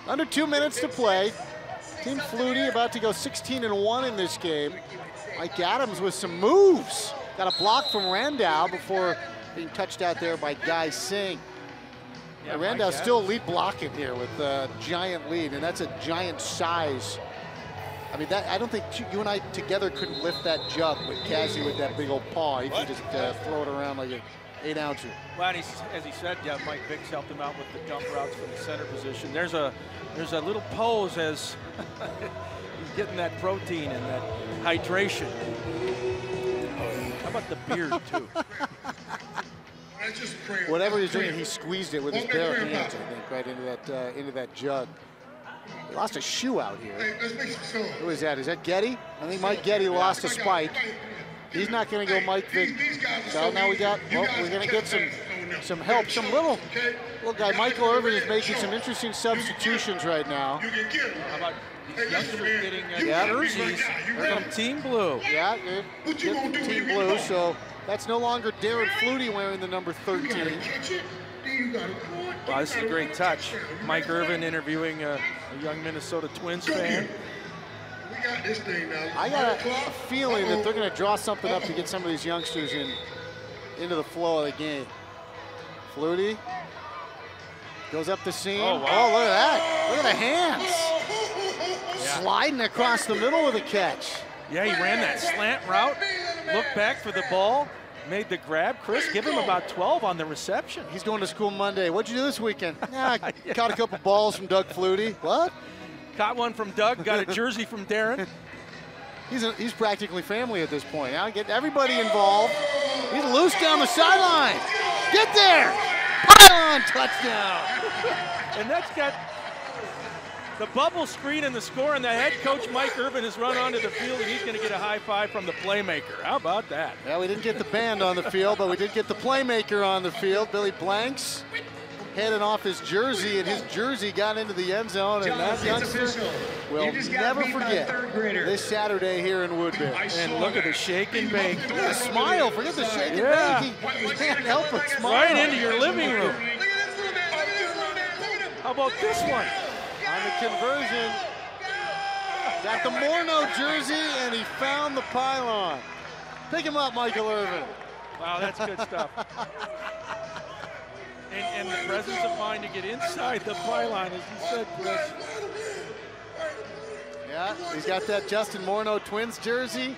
Under 2 minutes to play. Team Flutie about to go 16-1 in this game. Mike Adams with some moves. Got a block from Randall before being touched out there by Guy Singh. Yeah, Randall still lead blocking here with a giant lead, and that's a giant size. I mean, I don't think you and I together couldn't lift that jug with Kazi with that big old paw. He can just throw it around like an 8-ouncer. Well, and as he said, Mike Vick's helped him out with the dump routes from the center position. There's a little pose as he's getting that protein and that hydration. How about the beard, too? Whatever he's doing, he squeezed it with his bare hands, I think, right into that jug. He lost a shoe out here. Who is that? Is that Getty? I think Mike Getty lost a spike. He's not going to go Mike Vick. So now we're going to get some help. Some little guy. Michael Irvin is making some interesting substitutions right now. How about These youngsters getting jerseys from Team Blue. Yeah, they're Team Blue, so that's no longer Darren Flutie wearing the number 13. Wow, this is a great touch. Mike Irvin interviewing a young Minnesota Twins fan. I got a feeling that they're going to draw something up to get some of these youngsters into the flow of the game. Flutie goes up the seam. Oh, wow. Oh, look at that. Look at the hands. Yeah. Sliding across the middle with a catch. Yeah, he ran that slant route, looked back for the ball, made the grab. Chris, give him about 12 on the reception. He's going to school Monday. What'd you do this weekend? Yeah, I caught a couple balls from Doug Flutie. What? Caught one from Doug, got a jersey from Darren. He's practically family at this point. Now get everybody involved. He's loose down the sideline. Get there! Pylon touchdown! And that's got the bubble screen and the score, and the head coach, Mike Irvin, has run onto the field, and he's going to get a high five from the playmaker. How about that? Yeah, we didn't get the band on the field, but we did get the playmaker on the field. Billy Blanks heading off his jersey, and his jersey got into the end zone, and that youngster will never forget this Saturday here in Woodbury. And look at the shake and bake. Look at the smile. Forget the shake and bake. He can't help but smile. Right into your living room. How about this one? On the conversion, got the Morneau jersey, and he found the pylon. Pick him up, Michael Irvin. Wow, that's good stuff. And the presence of mind to get inside the pylon, as you said, Chris. Yeah, he's got that Justin Morneau Twins jersey.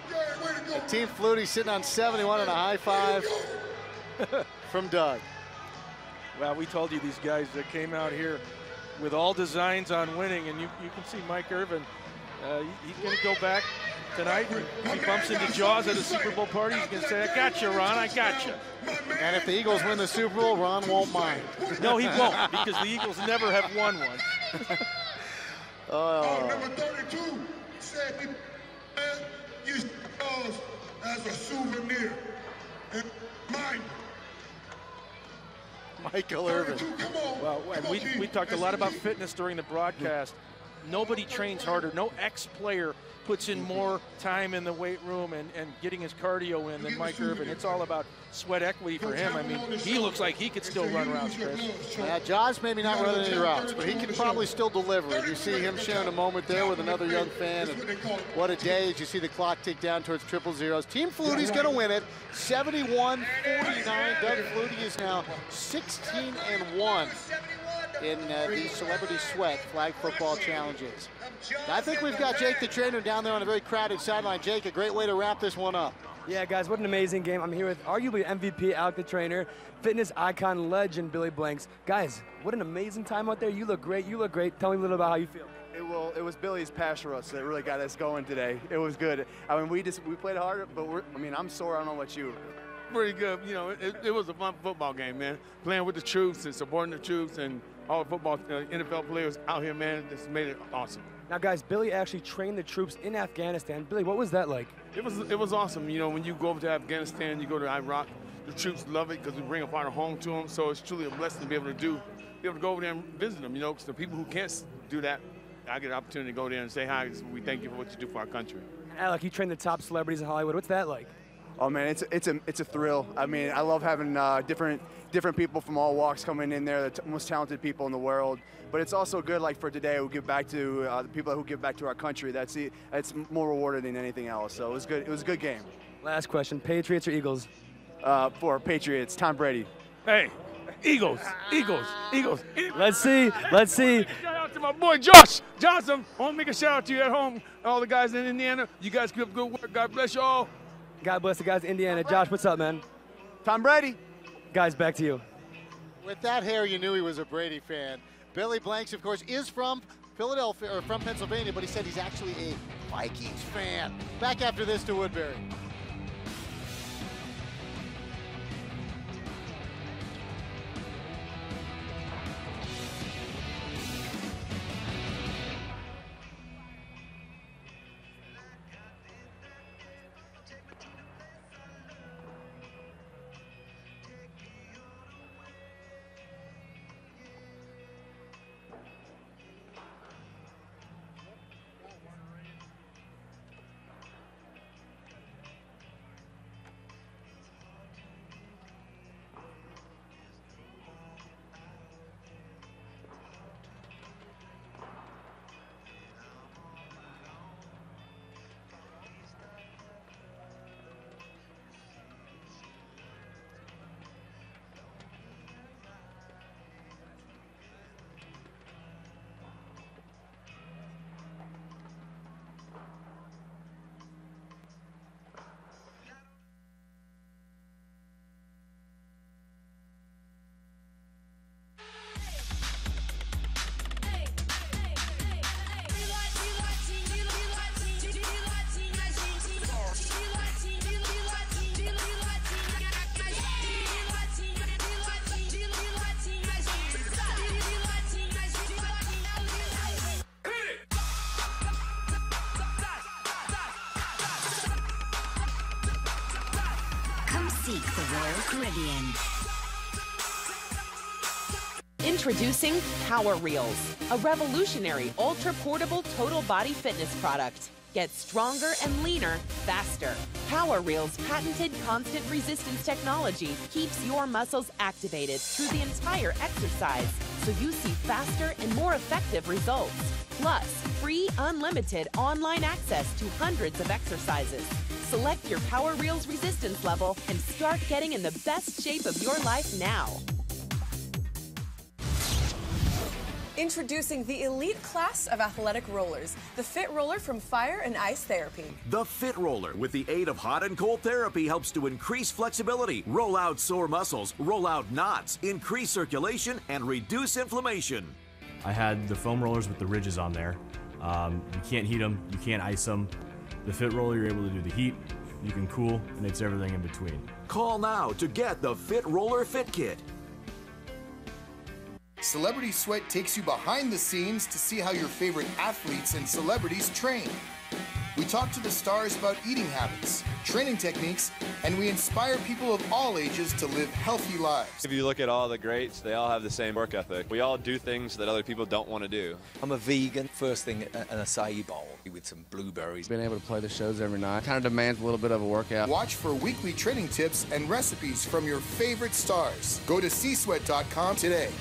And Team Flutie sitting on 71 and a high five from Doug. Well, we told you these guys that came out here with all designs on winning, and you can see Mike Irvin. He's going to go back tonight. He bumps into Jaws at a Super Bowl party. He's going to say, I got you, Ron, I got you. And if the Eagles win the Super Bowl, Ron won't mind. No, he won't, because the Eagles never have won one. Number 32 said he used Jaws as a souvenir. And mine. Michael Irvin. Well, and we talked a lot about fitness during the broadcast. Nobody trains harder. No ex-player puts in more time in the weight room and getting his cardio in than Mike Irvin. It's all about sweat equity for him. I mean, he looks like he could still run routes, Chris. Yeah, Jaws maybe not running any routes, but he can probably still deliver. You see him sharing a moment there with another young fan, and what a day as you see the clock tick down towards 000. Team Flutie's going to win it, 71-49. Doug Flutie is now 16-1 in the Celebrity Sweat Flag Football Challenges. I think we've got Jake the trainer down there on a very crowded sideline. Jake, a great way to wrap this one up. Yeah, guys, what an amazing game. I'm here with arguably MVP Alec the trainer, fitness icon legend Billy Blanks. Guys, what an amazing time out there. You look great. You look great. Tell me a little about how you feel. It was Billy's pass rush that really got us going today. It was good. I mean, we played hard, but I'm sore. I don't know about you. Pretty good. You know, it was a fun football game, man. Playing with the troops and supporting the troops and all the football NFL players out here, man, just made it awesome. Now, guys, Billy actually trained the troops in Afghanistan. Billy, what was that like? It was awesome. You know, when you go over to Afghanistan, you go to Iraq, the troops love it because we bring a part of home to them. So it's truly a blessing to be able to go over there and visit them. You know, because the people who can't do that, I get an opportunity to go there and say hi. We thank you for what you do for our country. Alec, you trained the top celebrities in Hollywood. What's that like? Oh man, it's a thrill. I mean, I love having different people from all walks coming in there, the most talented people in the world. But it's also good, like for today, we give back to the people who give back to our country. That's more rewarding than anything else. So it was good. It was a good game. Last question: Patriots or Eagles? For Patriots, Tom Brady. Hey, Eagles. Let's see. Shout out to my boy Josh Johnson. I want to make a shout out to you at home, all the guys in Indiana. You guys keep up good work. God bless you all. God bless the guys in Indiana. Josh, what's up, man? Tom Brady. Guys, back to you. With that hair, you knew he was a Brady fan. Billy Blanks, of course, is from Philadelphia, or from Pennsylvania, but he said he's actually a Vikings fan. Back after this to Woodbury. the Royal Caribbean. Introducing Power Reels, a revolutionary ultra-portable total body fitness product. Get stronger and leaner faster. Power Reels' patented constant resistance technology keeps your muscles activated through the entire exercise, so you see faster and more effective results. Plus, free unlimited online access to hundreds of exercises. Select your Power Reels resistance level and start getting in the best shape of your life now. Introducing the elite class of athletic rollers, the Fit Roller from Fire and Ice Therapy. The Fit Roller, with the aid of hot and cold therapy, helps to increase flexibility, roll out sore muscles, roll out knots, increase circulation, and reduce inflammation. I had the foam rollers with the ridges on there. You can't heat them, you can't ice them. The Fit Roller, you're able to do the heat, you can cool, and it's everything in between. Call now to get the Fit Roller Fit Kit. Celebrity Sweat takes you behind the scenes to see how your favorite athletes and celebrities train. We talk to the stars about eating habits, training techniques, and we inspire people of all ages to live healthy lives. If you look at all the greats, they all have the same work ethic. We all do things that other people don't want to do. I'm a vegan. First thing, an acai bowl with some blueberries. Being able to play the shows every night kind of demands a little bit of a workout. Watch for weekly training tips and recipes from your favorite stars. Go to csweat.com today.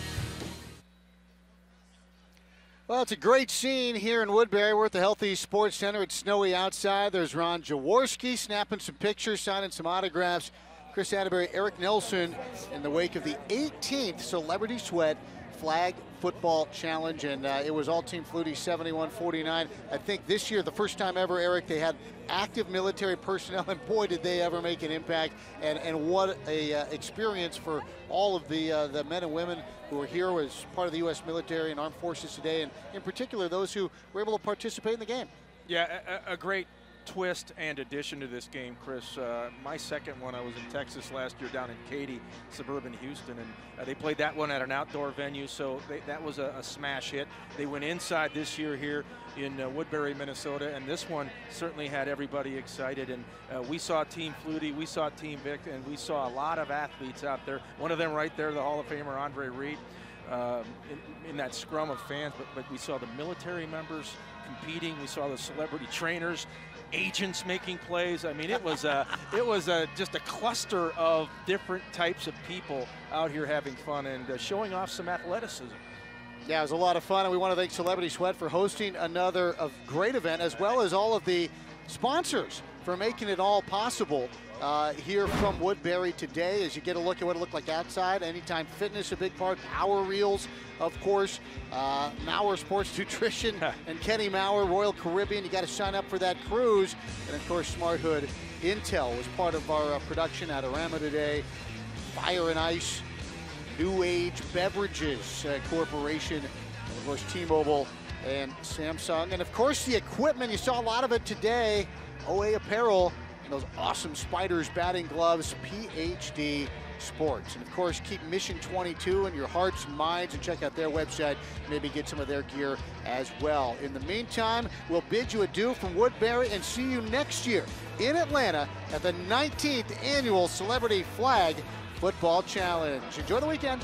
Well, it's a great scene here in Woodbury. We're at the Healthy Sports Center. It's snowy outside. There's Ron Jaworski snapping some pictures, signing some autographs. Chris Atterbury, Eric Nelson in the wake of the 18th Celebrity Sweat Flag Football Challenge, and it was all Team Flutie 71-49. I think this year, the first time ever, Eric, they had active military personnel, and boy, did they ever make an impact, and what a experience for all of the men and women who are here as part of the U.S. military and armed forces today, and in particular those who were able to participate in the game. Yeah, a great twist and addition to this game, Chris. My second one, I was in Texas last year down in Katy, suburban Houston, and they played that one at an outdoor venue, so that was a smash hit. They went inside this year here in Woodbury, Minnesota, and this one certainly had everybody excited. And we saw Team Flutie, we saw Team Vick, and we saw a lot of athletes out there. One of them right there, the Hall of Famer Andre Reed, in that scrum of fans, but we saw the military members competing. We saw the celebrity trainers, agents making plays. I mean, it was just a cluster of different types of people out here having fun and showing off some athleticism. Yeah, it was a lot of fun, and we want to thank Celebrity Sweat for hosting another great event, as well as all of the sponsors for making it all possible here from Woodbury today. As you get a look at what it looked like outside, Anytime Fitness, a big part, Power Reels, of course, Maurer Sports Nutrition, and Kenny Maurer, Royal Caribbean. You got to sign up for that cruise. And of course, Smart Hood Intel was part of our production at Arama today. Fire and Ice, New Age Beverages Corporation, and of course, T-Mobile and Samsung. And of course, the equipment, you saw a lot of it today. OA Apparel and those awesome Spiders batting gloves, PhD Sports. And of course, keep Mission 22 in your hearts and minds, and check out their website, maybe get some of their gear as well. In the meantime, we'll bid you adieu from Woodbury and see you next year in Atlanta at the 19th Annual Celebrity Flag Football Challenge. Enjoy the weekend.